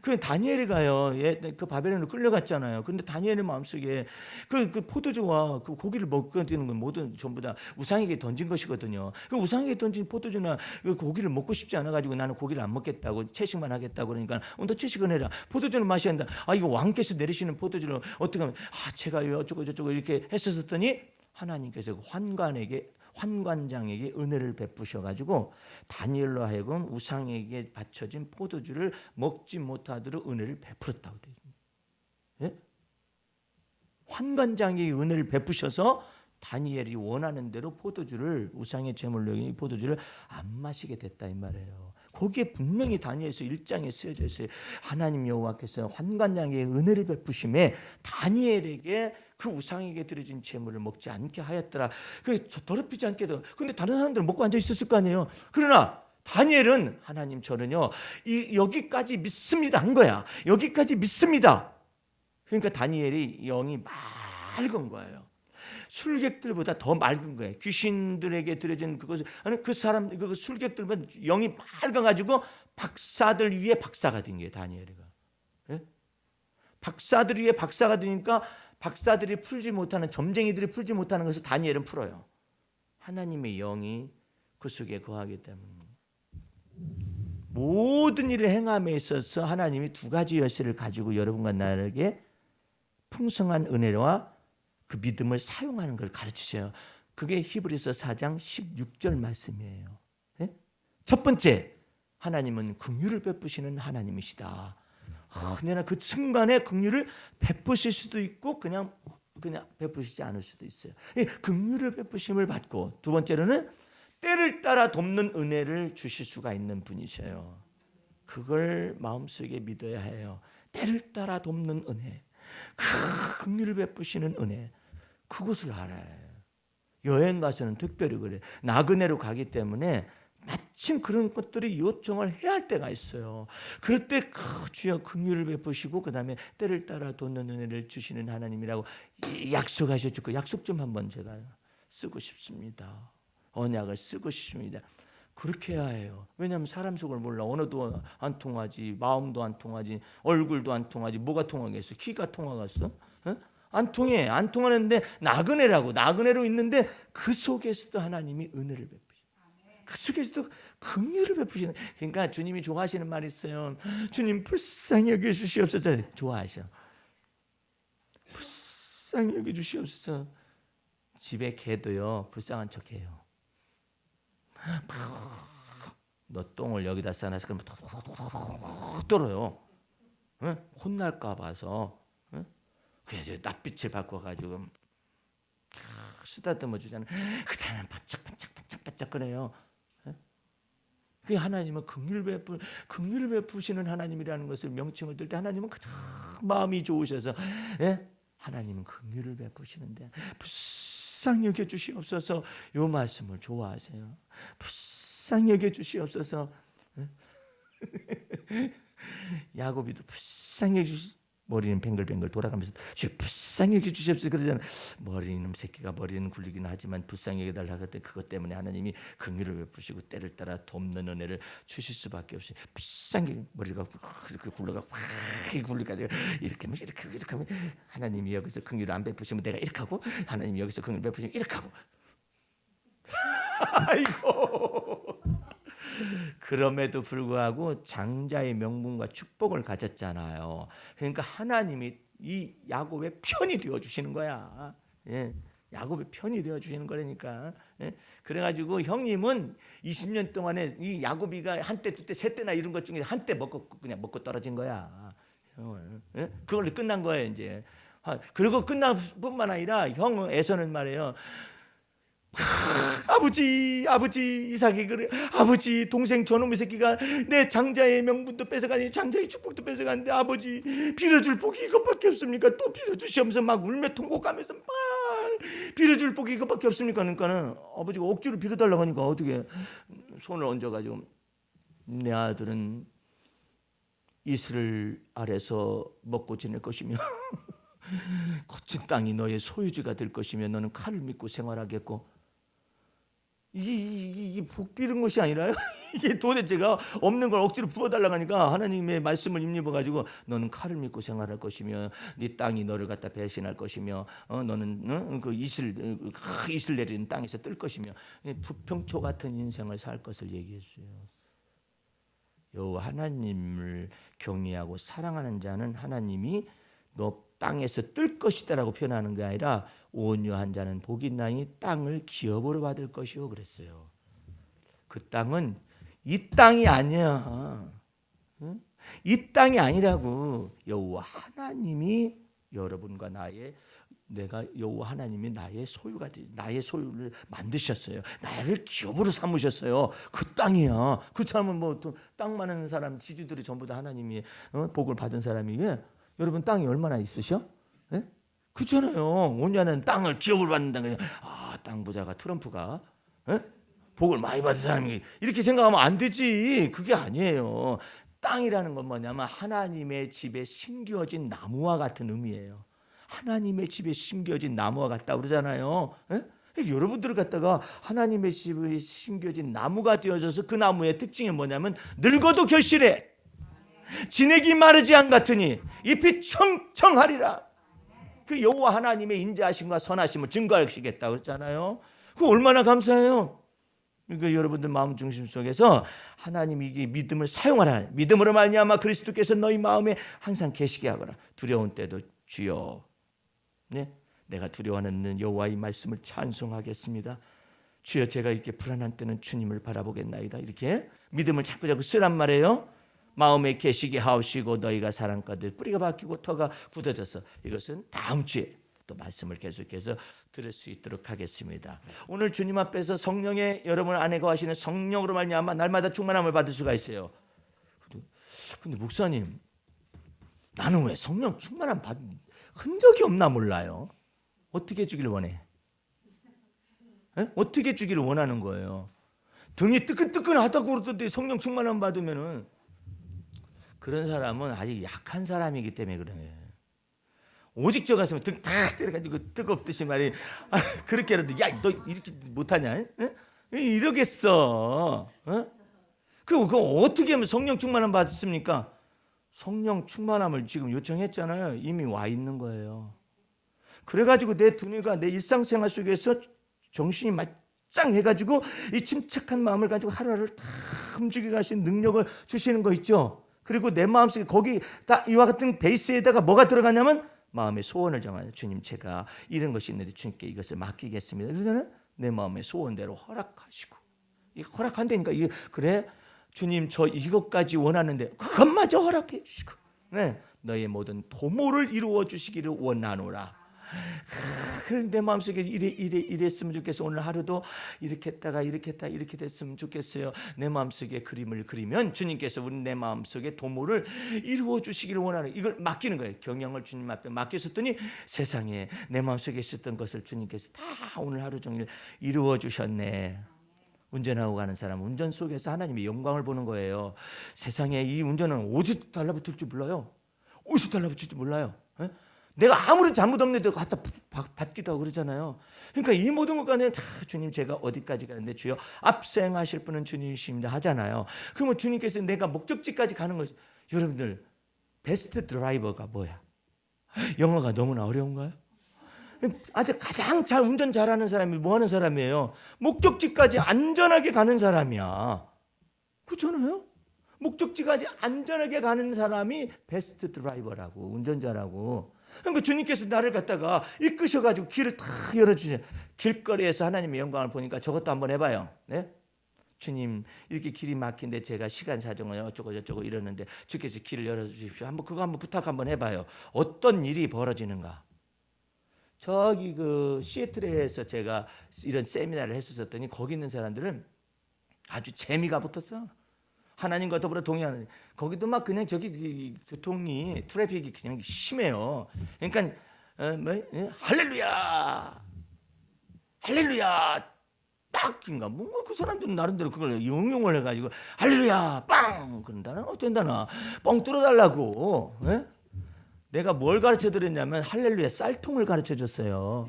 그 다니엘이 가요. 그 바벨론으로 끌려갔잖아요. 근데 다니엘의 마음속에 그 포도주와 그 고기를 먹게 되는 건 모든 전부 다 우상에게 던진 것이거든요. 그 우상에게 던진 포도주나 그 고기를 먹고 싶지 않아 가지고 나는 고기를 안 먹겠다고 채식만 하겠다고 그러니까 너 채식은 해라. 포도주는 마셔야 한다. 이거 왕께서 내리시는 포도주를 어떻게 하면 제가 어쩌고 저쩌고 이렇게 했었더니 하나님께서 환관장에게 은혜를 베푸셔가지고 다니엘로 하여금 우상에게 바쳐진 포도주를 먹지 못하도록 은혜를 베풀었다고 되어 있습니다. 예? 환관장에게 은혜를 베푸셔서 다니엘이 원하는 대로 포도주를 우상의 제물로 여긴 포도주를 안 마시게 됐다 이 말이에요. 거기에 분명히 다니엘서 1장에 쓰여져 있어요. 하나님 여호와께서 환관장에게 은혜를 베푸심에 다니엘에게 그 우상에게 드려진 제물을 먹지 않게 하였더라. 그 더럽히지 않게도. 근데 다른 사람들은 먹고 앉아 있었을 거 아니에요. 그러나 다니엘은 하나님 저는요 여기까지 믿습니다 한 거야. 여기까지 믿습니다. 그러니까 다니엘이 영이 맑은 거예요. 술객들보다 더 맑은 거예요. 귀신들에게 드려진 그것을 그 사람 그 술객들보다 영이 맑아가지고 박사들 위에 박사가 된 거예요. 다니엘이가. 예? 박사들 위에 박사가 되니까 박사들이 풀지 못하는 점쟁이들이 풀지 못하는 것을 다니엘은 풀어요. 하나님의 영이 그 속에 거하기 때문입니다. 모든 일을 행함에 있어서 하나님이 두 가지 열쇠를 가지고 여러분과 나에게 풍성한 은혜와 그 믿음을 사용하는 걸 가르치셔요. 그게 히브리서 4장 16절 말씀이에요. 네? 첫 번째, 하나님은 긍휼을 베푸시는 하나님이시다. 그러나 그 순간에 긍휼을 베푸실 수도 있고 그냥 베푸시지 않을 수도 있어요. 긍휼을 베푸심을 받고 두 번째로는 때를 따라 돕는 은혜를 주실 수가 있는 분이셔요. 그걸 마음속에 믿어야 해요. 때를 따라 돕는 은혜, 긍휼을 베푸시는 은혜, 그것을 알아야 해요. 여행 가서는 특별히 그래. 나그네로 가기 때문에 마침 그런 것들이 요청을 해야 할 때가 있어요. 그럴 때 주여 긍휼을 베푸시고 그 다음에 때를 따라 돕는 은혜를 주시는 하나님이라고 약속하셨죠. 그 약속 좀 한번 제가 쓰고 싶습니다. 언약을 쓰고 싶습니다. 그렇게 해야 해요. 왜냐하면 사람 속을 몰라. 언어도 안 통하지, 마음도 안 통하지, 얼굴도 안 통하지, 뭐가 통하겠어? 키가 통하겠어? 안 통해. 안 통하는데 나그네로 있는데 그 속에서도 하나님이 은혜를 베푸시고 그 속에서도 긍휼을 베푸시는. 그러니까 주님이 좋아하시는 말이 있어요. 주님 불쌍히 여겨주시옵소서. 좋아하셔. 불쌍히 여겨주시옵소서. 집에 개도요 불쌍한 척해요. 너 똥을 여기다 싸놨어 그러면 떨어요. 응? 혼날까 봐서. 응? 그래서 낯빛을 바꿔가지고 쓰다듬어 주잖아요. 그다음에 바짝바짝 그래요. 그 하나님은 긍휼을 베푸시는 하나님이라는 것을 명칭을 들 때 하나님은 가장 마음이 좋으셔서 하나님은 긍휼을 베푸시는데 불쌍히 여겨 주시옵소서. 요 말씀을 좋아하세요. 불쌍히 여겨 주시옵소서. 야곱이도 불쌍히 여겨 주시. 머리는 뱅글뱅글 돌아가면서 불쌍히 여겨 주시옵소서 그러잖아요. 머리는 새끼가 머리는 굴리긴 하지만 불쌍히 여겨달라 그때 그것 때문에 하나님이 긍휼을 베푸시고 때를 따라 돕는 은혜를 주실 수밖에 없어요. 불쌍히 머리가 이렇게 굴러가 굴리까지 이렇게 하면 하나님이 여기서 긍휼을 안 베푸시면 내가 이렇게 하고 하나님이 여기서 긍휼을 베푸시면 이렇게 하고 아이고. 그럼에도 불구하고 장자의 명분과 축복을 가졌잖아요. 그러니까 하나님이 이 야곱의 편이 되어 주시는 거야. 야곱의 편이 되어 주시는 거라니까. 그래가지고 형님은 20년 동안에 이 야곱이가 한때 두때 세 때나 이런 것 중에 한때 그냥 먹고 떨어진 거야. 그걸로 끝난 거예요 이제. 그리고 끝날 뿐만 아니라 형 에서는 말이에요. 아버지 이삭이 그래. 아버지 동생 저놈의 새끼가 내 장자의 명분도 뺏어가니 장자의 축복도 뺏어가는데 아버지 빌어줄 복이 이것밖에 없습니까? 또 빌어주시면서 막 울며 통곡하면서 막 빌어줄 복이 이것밖에 없습니까? 그러니까는 아버지가 억지로 빌어달라고 하니까 어떻게 손을 얹어가지고 내 아들은 이슬을 아래서 먹고 지낼 것이며 거친 땅이 너의 소유지가 될 것이며 너는 칼을 믿고 생활하겠고 이게 복 빌은 것이 아니라요. 이게 도대체가 없는 걸 억지로 부어달라고 하니까 하나님의 말씀을 입력해가지고 너는 칼을 믿고 생활할 것이며 네 땅이 너를 갖다 배신할 것이며 너는 그 이슬 내리는 땅에서 뜰 것이며 부평초 같은 인생을 살 것을 얘기했어요. 여호와 하나님을 경외하고 사랑하는 자는 하나님이 너 땅에서 뜰 것이다라고 표현하는 게 아니라 온유한 자는 복이 있나니 땅을 기업으로 받을 것이요 그랬어요. 그 땅은 이 땅이 아니야. 응? 이 땅이 아니라고. 여호와 하나님이 여러분과 내가 여호와 하나님이 나의 소유가 나의 소유를 만드셨어요. 나를 기업으로 삼으셨어요. 그 땅이야. 그 사람은 뭐 땅 많은 사람 지주들이 전부 다 하나님이 복을 받은 사람이게. 여러분 땅이 얼마나 있으셔? 예? 그렇잖아요. 온전한 땅을 기업을 받는다는 게 땅 부자가 트럼프가 복을 많이 받은 사람이 이렇게 생각하면 안 되지. 그게 아니에요. 땅이라는 건 뭐냐면 하나님의 집에 심겨진 나무와 같은 의미예요. 하나님의 집에 심겨진 나무와 같다 그러잖아요. 에? 여러분들을 갖다가 하나님의 집에 심겨진 나무가 되어져서 그 나무의 특징이 뭐냐면 늙어도 결실해 진액이 마르지 않 같으니 잎이 청청하리라. 그 여호와 하나님의 인자하심과 선하심을 증거하시겠다 그랬잖아요. 그 얼마나 감사해요. 그러니까 여러분들 마음 중심 속에서 하나님이 이게 믿음을 사용하라. 믿음으로 말미암아 그리스도께서 너희 마음에 항상 계시게 하거라. 두려운 때도 주여. 네, 내가 두려워하는 여호와의 말씀을 찬송하겠습니다. 주여 제가 이렇게 불안한 때는 주님을 바라보겠나이다. 이렇게 믿음을 자꾸 쓰란 말이에요. 마음에 계시게 하옵시고 너희가 사랑가들 뿌리가 박히고 터가 굳어져서 이것은 다음 주에 또 말씀을 계속해서 들을 수 있도록 하겠습니다. 오늘 주님 앞에서 성령의 여러분 안에 거하시는 성령으로 말미암아 날마다 충만함을 받을 수가 있어요. 근데 목사님 나는 왜 성령 충만함 받은 흔적이 없나 몰라요. 어떻게 주기를 원해? 에? 어떻게 주기를 원하는 거예요? 등이 뜨끈뜨끈하다고 그러던데 성령 충만함 받으면은 그런 사람은 아직 약한 사람이기 때문에 그래. 오직 저 같으면 등 탁 때려가지고 뜨겁듯이 말이 그렇게라도 야 너 이렇게 못하냐? 에? 이러겠어. 그거 어떻게 하면 성령 충만함 받습니까? 성령 충만함을 지금 요청했잖아요. 이미 와 있는 거예요. 그래가지고 내 두뇌가 내 일상생활 속에서 정신이 말짱해가지고 이 침착한 마음을 가지고 하루하루를 다 움직여 가신 능력을 주시는 거 있죠. 그리고 내 마음속에 거기 다 이와 같은 베이스에다가 뭐가 들어가냐면 마음의 소원을 정하는 주님 제가 이런 것이 있는데 주님께 이것을 맡기겠습니다. 그러잖아요. 내 마음의 소원대로 허락하시고 이 허락한다니까 이게 그래 주님 저 이것까지 원하는데 그것마저 허락해 주시고 네 너의 모든 도모를 이루어 주시기를 원하노라. 그런데 마음속에 이랬으면 좋겠어. 오늘 하루도 이렇게 했다가 이렇게 했다 이렇게 됐으면 좋겠어요. 내 마음속에 그림을 그리면 주님께서 우리 내 마음속에 도모를 이루어 주시기를 원하는 이걸 맡기는 거예요. 경영을 주님 앞에 맡겼었더니 세상에 내 마음속에 있었던 것을 주님께서 다 오늘 하루 종일 이루어 주셨네. 운전하고 가는 사람은 운전 속에서 하나님의 영광을 보는 거예요. 세상에 이 운전은 어디서 달라붙을 줄 몰라요. 어디서 달라붙을 줄 몰라요. 에? 내가 아무런 잘못 없는데 갖다 받기도 하고 그러잖아요. 그러니까 이 모든 것과는 다 주님 제가 어디까지 가는데 주여 앞서행하실 분은 주님이십니다 하잖아요. 그러면 주님께서 내가 목적지까지 가는 거죠. 여러분들 베스트 드라이버가 뭐야? 영어가 너무나 어려운가요? 아주 가장 잘 운전 잘하는 사람이 뭐 하는 사람이에요? 목적지까지 안전하게 가는 사람이야. 그렇잖아요? 목적지까지 안전하게 가는 사람이 베스트 드라이버라고 운전자라고. 그러니까 주님께서 나를 갖다가 이끄셔가지고 길을 다 열어주세요. 길거리에서 하나님의 영광을 보니까 저것도 한번 해봐요. 네? 주님 이렇게 길이 막힌데 제가 시간 사정을 어쩌고 저쩌고 이러는데 주께서 길을 열어주십시오. 그거 한번 부탁 한번 해봐요. 어떤 일이 벌어지는가? 저기 그 시애틀에서 제가 이런 세미나를 했었더니 거기 있는 사람들은 아주 재미가 붙었어. 하나님과 더불어 동행하는. 거기도 막 그냥 저기 교통이 트래픽이 그냥 심해요. 그러니까 할렐루야, 할렐루야. 딱인가 뭔가 그 사람들은 나름대로 그걸 응용을 해가지고 할렐루야 빵 그런다나 어쩐다나 뻥 뚫어달라고. 예? 내가 뭘 가르쳐 드렸냐면 할렐루야 쌀통을 가르쳐 줬어요.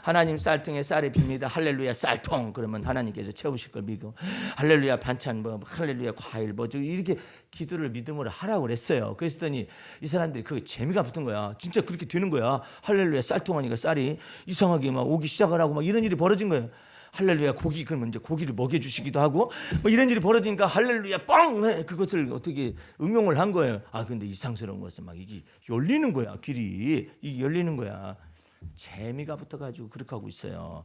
하나님 쌀통에 쌀이 빕니다. 할렐루야 쌀통. 그러면 하나님께서 채우실 걸 믿고 할렐루야 반찬 뭐 할렐루야 과일 뭐 이렇게 기도를 믿음으로 하라고 그랬어요. 그랬더니 이 사람들이 그 재미가 붙은 거야. 진짜 그렇게 되는 거야. 할렐루야 쌀통 하니까 쌀이 이상하게 막 오기 시작을 하고 막 이런 일이 벌어진 거예요. 할렐루야 고기 그러면 이제 고기를 먹여주시기도 하고 뭐 이런 일이 벌어지니까 할렐루야 뻥 그것을 어떻게 응용을 한 거예요. 아 근데 이상스러운 것은 막 이게 열리는 거야. 길이 이게 열리는 거야. 재미가 붙어가지고 그렇게 하고 있어요.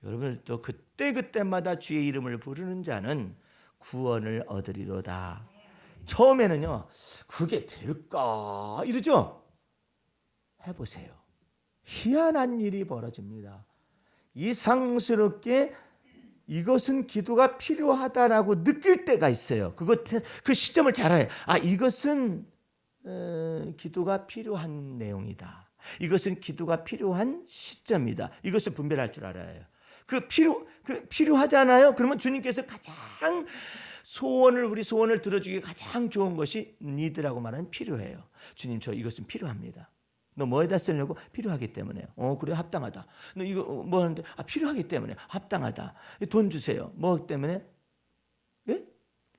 여러분들도 그때마다 주의 이름을 부르는 자는 구원을 얻으리로다. 처음에는요 그게 될까 이러죠. 해보세요. 희한한 일이 벌어집니다. 이상스럽게 이것은 기도가 필요하다라고 느낄 때가 있어요. 그 시점을 잘 알아요. 아 이것은 기도가 필요한 내용이다. 이것은 기도가 필요한 시점이다. 이것을 분별할 줄 알아요. 필요하잖아요. 그러면 주님께서 가장 우리 소원을 들어주기 가장 좋은 것이 니드라고 말하는 필요해요. 주님 저 이것은 필요합니다. 너 뭐에다 쓰려고? 필요하기 때문에. 그래 합당하다. 너 이거 뭐 하는데? 필요하기 때문에 합당하다. 돈 주세요. 뭐 때문에? 예?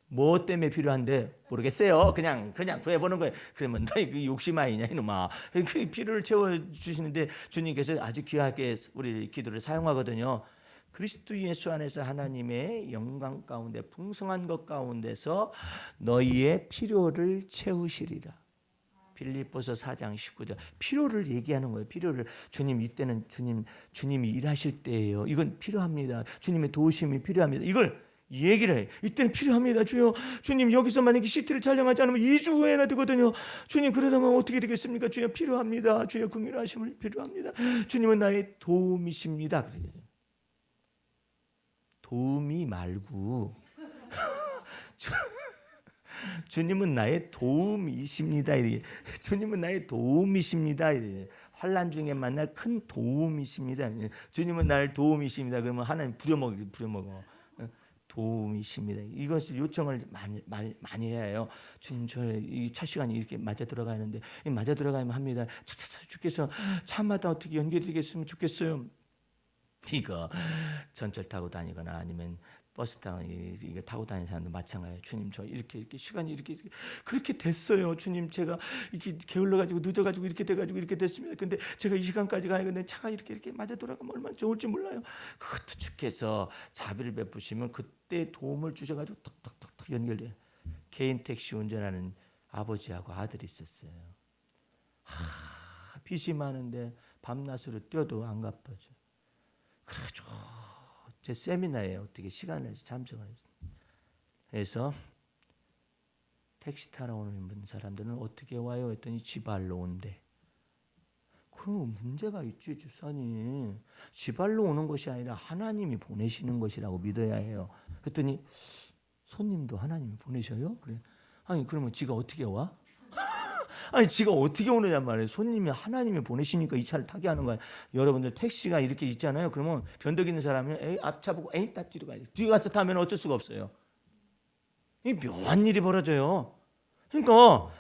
뭐 때문에 필요한데 모르겠어요. 그냥 구해보는 거예요. 그러면 너 그 욕심 아니냐 이놈아. 그 필요를 채워주시는데 주님께서 아주 귀하게 우리 기도를 사용하거든요. 그리스도 예수 안에서 하나님의 영광 가운데 풍성한 것 가운데서 너희의 필요를 채우시리라. 빌립보서 4장 19절. 필요를 얘기하는 거예요. 필요를. 주님 이때는 주님이 일하실 때예요. 이건 필요합니다. 주님의 도우심이 필요합니다. 이걸 얘기를 해. 이때는 필요합니다. 주여. 주님 여기서 만약에 시트를 촬영하지 않으면 2주 후에나 되거든요. 주님 그러다면 어떻게 되겠습니까? 주여 필요합니다. 주여 긍휼하심을 필요합니다. 주님은 나의 도움이십니다. 도움이 말고 주님은 나의 도움이십니다. 주님은 나의 도움이십니다. 환난 중에 만날 큰 도움이십니다. 주님은 나의 도움이십니다. 그러면 하나님 부려먹어. 도움이십니다. 이것을 요청을 많이 해야 해요. 주님 저 이 차 시간이 이렇게 맞아 들어가는데 맞아 들어가면 합니다. 주께서 차마다 어떻게 연결되겠으면 좋겠어요. 이거 전철 타고 다니거나 아니면 버스 타고 다니는 사람도 마찬가지예요. 주님 저 이렇게 시간이 이렇게 그렇게 됐어요. 주님 제가 이렇게 게을러 가지고 늦어 가지고 이렇게 돼 가지고 이렇게 됐습니다. 근데 제가 이 시간까지 가야 되는데 차가 이렇게 맞아 돌아가면 얼마나 좋을지 몰라요. 그것도 주께서 자비를 베푸시면 그때 도움을 주셔 가지고 톡톡톡 연결돼요. 개인 택시 운전하는 아버지하고 아들이 있었어요. 빚이 많은데 밤낮으로 뛰어도 안 갚아줘. 그래가지고 제 세미나에 어떻게 시간을 내서 참석을 했어요. 그래서 택시 타러 오는 사람들은 어떻게 와요? 했더니 지발로 온대. 그럼 문제가 있지 주사님. 지발로 오는 것이 아니라 하나님이 보내시는 것이라고 믿어야 해요. 그랬더니 손님도 하나님이 보내셔요? 그래. 아니 그러면 지가 어떻게 와? 아니 지가 어떻게 오느냐 말이에요. 손님이 하나님이 보내시니까 이 차를 타게 하는 거야. 여러분들 택시가 이렇게 있잖아요. 그러면 변덕 있는 사람은 앞차 보고 딱 뒤로 가야 돼. 뒤에 가서 타면 어쩔 수가 없어요. 이 묘한 일이 벌어져요. 그러니까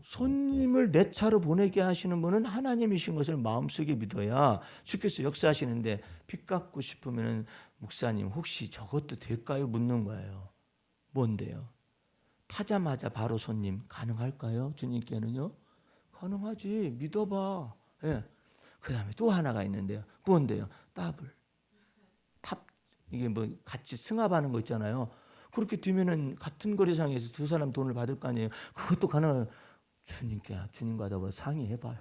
손님을 내 차로 보내게 하시는 분은 하나님이신 것을 마음속에 믿어야 주께서 역사하시는데 빚 갚고 싶으면 목사님 혹시 저것도 될까요? 묻는 거예요. 뭔데요? 타자마자 바로 손님 가능할까요? 주님께는요? 가능하지. 믿어봐. 예. 그 다음에 또 하나가 있는데요. 뭔데요? 더블. 이게 뭐 같이 승합하는 거 있잖아요. 그렇게 되면은 같은 거래상에서 두 사람 돈을 받을 거 아니에요. 그것도 가능해요. 주님과 더불어 상의해봐요.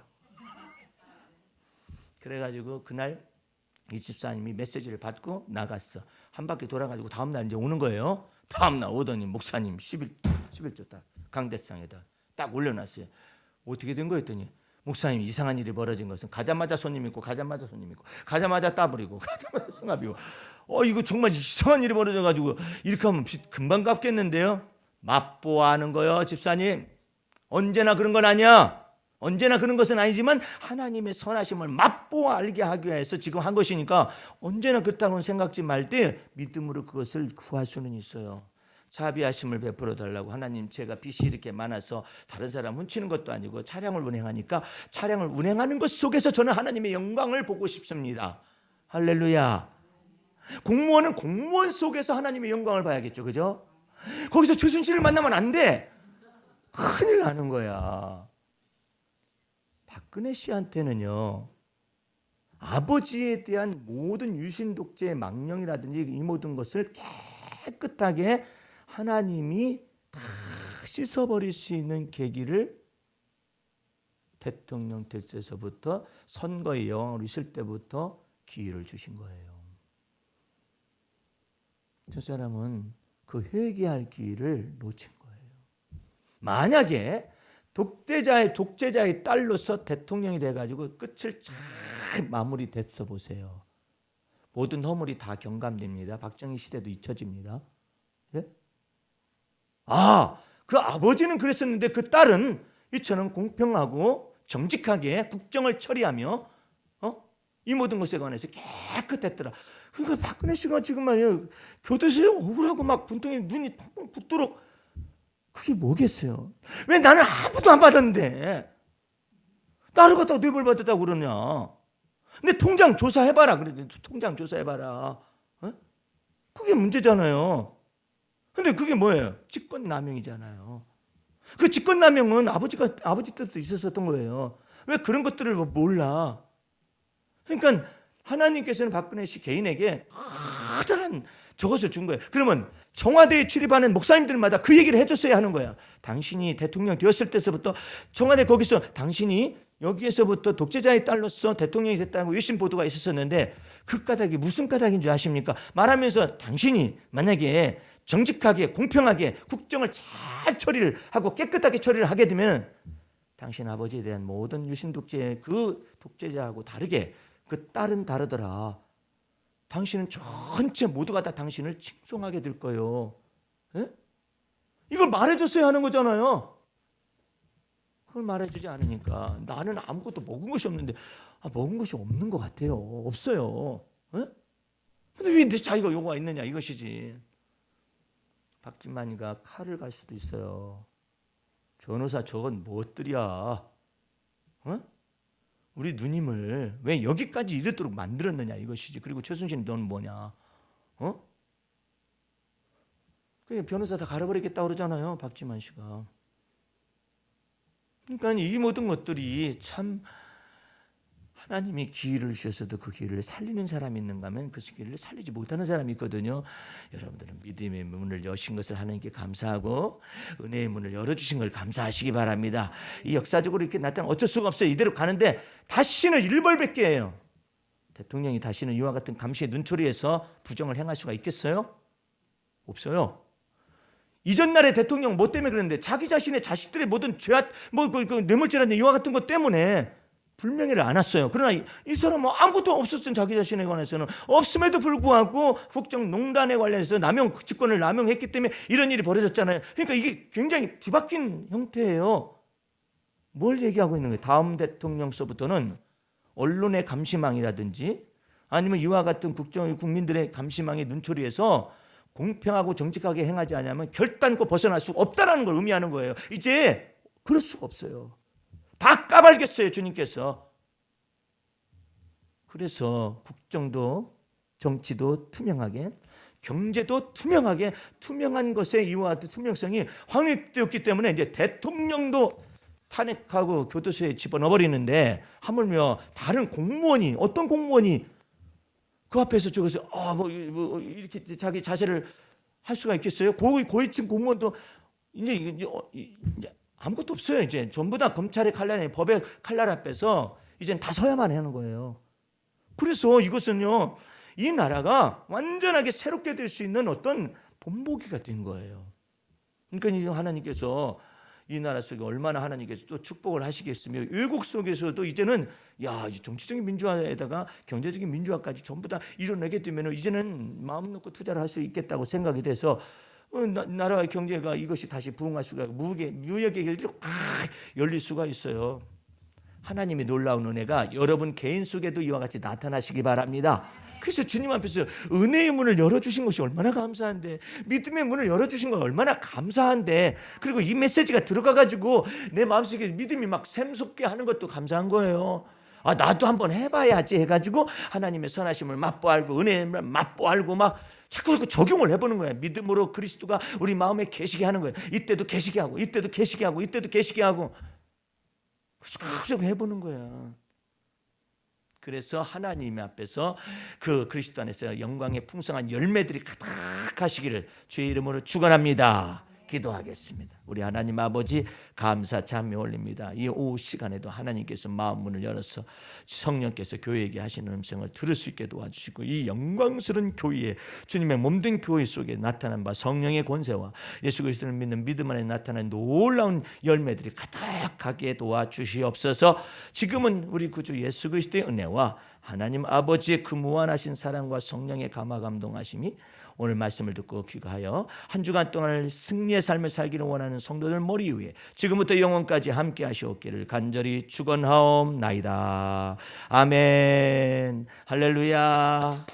그래가지고 그날 이 집사님이 메시지를 받고 나갔어. 한 바퀴 돌아가지고 다음날 이제 오는 거예요. 다음날 오더니 목사님 11조 딱 강대상에다 딱 올려놨어요. 어떻게 된 거였더니 목사님 이상한 일이 벌어진 것은 가자마자 손님 있고 가자마자 손님 있고 가자마자 따블이고 가자마자 성합이고 이거 정말 이상한 일이 벌어져가지고 이렇게 하면 빚 금방 갚겠는데요. 맛보아하는 거요 집사님. 언제나 그런 건 아니야. 언제나 그런 것은 아니지만 하나님의 선하심을 맛보아 알게 하기 위해서 지금 한 것이니까 언제나 그렇다고는 생각지 말 때 믿음으로 그것을 구할 수는 있어요. 자비하심을 베풀어 달라고. 하나님 제가 빚이 이렇게 많아서 다른 사람 훔치는 것도 아니고 차량을 운행하니까 차량을 운행하는 것 속에서 저는 하나님의 영광을 보고 싶습니다. 할렐루야. 공무원은 공무원 속에서 하나님의 영광을 봐야겠죠. 그죠? 거기서 최순실을 만나면 안 돼. 큰일 나는 거야. 박근혜 씨한테는요, 아버지에 대한 모든 유신 독재의 망령이라든지 이 모든 것을 깨끗하게 하나님이 다 씻어버릴 수 있는 계기를 대통령 될 때서부터 선거의 여왕으로 있을 때부터 기회를 주신 거예요. 저 사람은 그 회개할 기회를 놓친 거예요. 만약에 독재자의 딸로서 대통령이 돼가지고 끝을 잘 마무리됐어 보세요. 모든 허물이 다 경감됩니다. 박정희 시대도 잊혀집니다. 예? 그 아버지는 그랬었는데 그 딸은 이처럼 공평하고 정직하게 국정을 처리하며 이 모든 것에 관해서 깨끗했더라. 그러니까 박근혜 씨가 지금 말이에요. 교도소에 억울하고 막 분통에 눈이 텅 붓도록 그게 뭐겠어요? 왜 나는 아무도 안 받았는데 나를 갖다가 뇌물 받았다고 그러냐? 근데 통장 조사해봐라. 그래, 통장 조사해봐라. 그게 문제잖아요. 근데 그게 뭐예요? 직권남용이잖아요. 그 직권남용은 아버지 뜻도 있었던 거예요. 왜 그런 것들을 몰라? 그러니까 하나님께서는 박근혜 씨 개인에게 커다란 저것을 준 거예요. 그러면 청와대에 출입하는 목사님들마다 그 얘기를 해줬어야 하는 거야. 당신이 대통령 되었을 때서부터 청와대 거기서 당신이 여기에서부터 독재자의 딸로서 대통령이 됐다는 외신 보도가 있었었는데 그 까닭이 무슨 까닭인 줄 아십니까? 말하면서 당신이 만약에 정직하게 공평하게 국정을 잘 처리를 하고 깨끗하게 처리를 하게 되면 당신 아버지에 대한 모든 유신 독재의 그 독재자하고 다르게 그 딸은 다르더라. 당신은 전체 모두가 다 당신을 칭송하게 될 거예요. 에? 이걸 말해줬어야 하는 거잖아요. 그걸 말해주지 않으니까 나는 아무것도 먹은 것이 없는데 먹은 것이 없는 것 같아요. 없어요. 에? 근데 왜 자기가 요구가 있느냐 이것이지. 박진만이가 칼을 갈 수도 있어요. 변호사 저건 무엇들이야? 우리 누님을 왜 여기까지 이르도록 만들었느냐 이것이지. 그리고 최순실 너는 뭐냐? 그냥 변호사 다 갈아버리겠다 그러잖아요. 박지만 씨가. 그러니까 이 모든 것들이 참 하나님이 기회를 주셔서도 그 기회를 살리는 사람이 있는가 하면 그 기회를 살리지 못하는 사람이 있거든요. 여러분들은 믿음의 문을 여신 것을 하나님께 감사하고 은혜의 문을 열어주신 걸 감사하시기 바랍니다. 이 역사적으로 이렇게 나타나면 어쩔 수가 없어요. 이대로 가는데 다시는 일벌백계 해요. 대통령이 다시는 이와 같은 감시의 눈초리에서 부정을 행할 수가 있겠어요? 없어요. 이전 날의 대통령 뭐 때문에 그랬는데 자기 자신의 자식들의 모든 죄악 그 뇌물죄라든지 이와 같은 것 때문에 불명예를 안 왔어요. 그러나 이 사람은 아무것도 없었던 자기 자신에 관해서는 없음에도 불구하고 국정농단에 관련해서 직권을 남용했기 때문에 이런 일이 벌어졌잖아요. 그러니까 이게 굉장히 뒤바뀐 형태예요. 뭘 얘기하고 있는 거예요? 다음 대통령서부터는 언론의 감시망이라든지 아니면 이와 같은 국민들의 감시망의 눈초리에서 공평하고 정직하게 행하지 않으면 결단코 벗어날 수가 없다는 걸 의미하는 거예요. 이제 그럴 수가 없어요. 다 까발겼어요, 주님께서. 그래서 국정도 정치도 투명하게, 경제도 투명하게, 투명한 것에 이와 같은 투명성이 확립되었기 때문에 이제 대통령도 탄핵하고 교도소에 집어넣어버리는데 하물며 다른 공무원이 어떤 공무원이 그 앞에서 저기서 이렇게 자기 자세를 할 수가 있겠어요? 고위층 공무원도 이제 아무것도 없어요. 이제 전부 다 검찰의 칼날에 법의 칼날 앞에서 이제는 다 서야만 하는 거예요. 그래서 이것은요, 이 나라가 완전하게 새롭게 될 수 있는 어떤 본보기가 된 거예요. 그러니까 이제 하나님께서 이 나라 속에 얼마나 하나님께서 또 축복을 하시겠으며, 일국 속에서도 이제는 이 정치적인 민주화에다가 경제적인 민주화까지 전부 다 이뤄내게 되면 이제는 마음 놓고 투자를 할 수 있겠다고 생각이 돼서 나라의 경제가 이것이 다시 부흥할 수가 있고 무역의 길들이 열릴 수가 있어요. 하나님의 놀라운 은혜가 여러분 개인 속에도 이와 같이 나타나시기 바랍니다. 그래서 주님 앞에서 은혜의 문을 열어주신 것이 얼마나 감사한데, 믿음의 문을 열어주신 건 얼마나 감사한데, 그리고 이 메시지가 들어가가지고 내 마음속에 믿음이 막 샘솟게 하는 것도 감사한 거예요. 나도 한번 해봐야지 해가지고 하나님의 선하심을 맛보알고 은혜를 맛보알고 막 자꾸 적용을 해보는 거예요. 믿음으로 그리스도가 우리 마음에 계시게 하는 거예요. 이때도 계시게 하고 이때도 계시게 하고 이때도 계시게 하고 계속 해보는 거야. 그래서 하나님 앞에서 그 그리스도 안에서 영광의 풍성한 열매들이 가득하시기를 주의 이름으로 축원합니다. 기도하겠습니다. 우리 하나님 아버지 감사 찬미 올립니다. 이 오후 시간에도 하나님께서 마음 문을 열어서 성령께서 교회에게 하시는 음성을 들을 수 있게 도와주시고, 이 영광스러운 교회에 주님의 몸된 교회 속에 나타난 바 성령의 권세와 예수 그리스도를 믿는 믿음 안에 나타난 놀라운 열매들이 가득하게 도와주시옵소서. 지금은 우리 구주 예수 그리스도의 은혜와 하나님 아버지의 그 무한하신 사랑과 성령의 감화 감동하심이 오늘 말씀을 듣고 귀가하여 한 주간 동안 승리의 삶을 살기를 원하는 성도들 머리 위에 지금부터 영원까지 함께 하시옵기를 간절히 축원하옵나이다. 아멘. 할렐루야.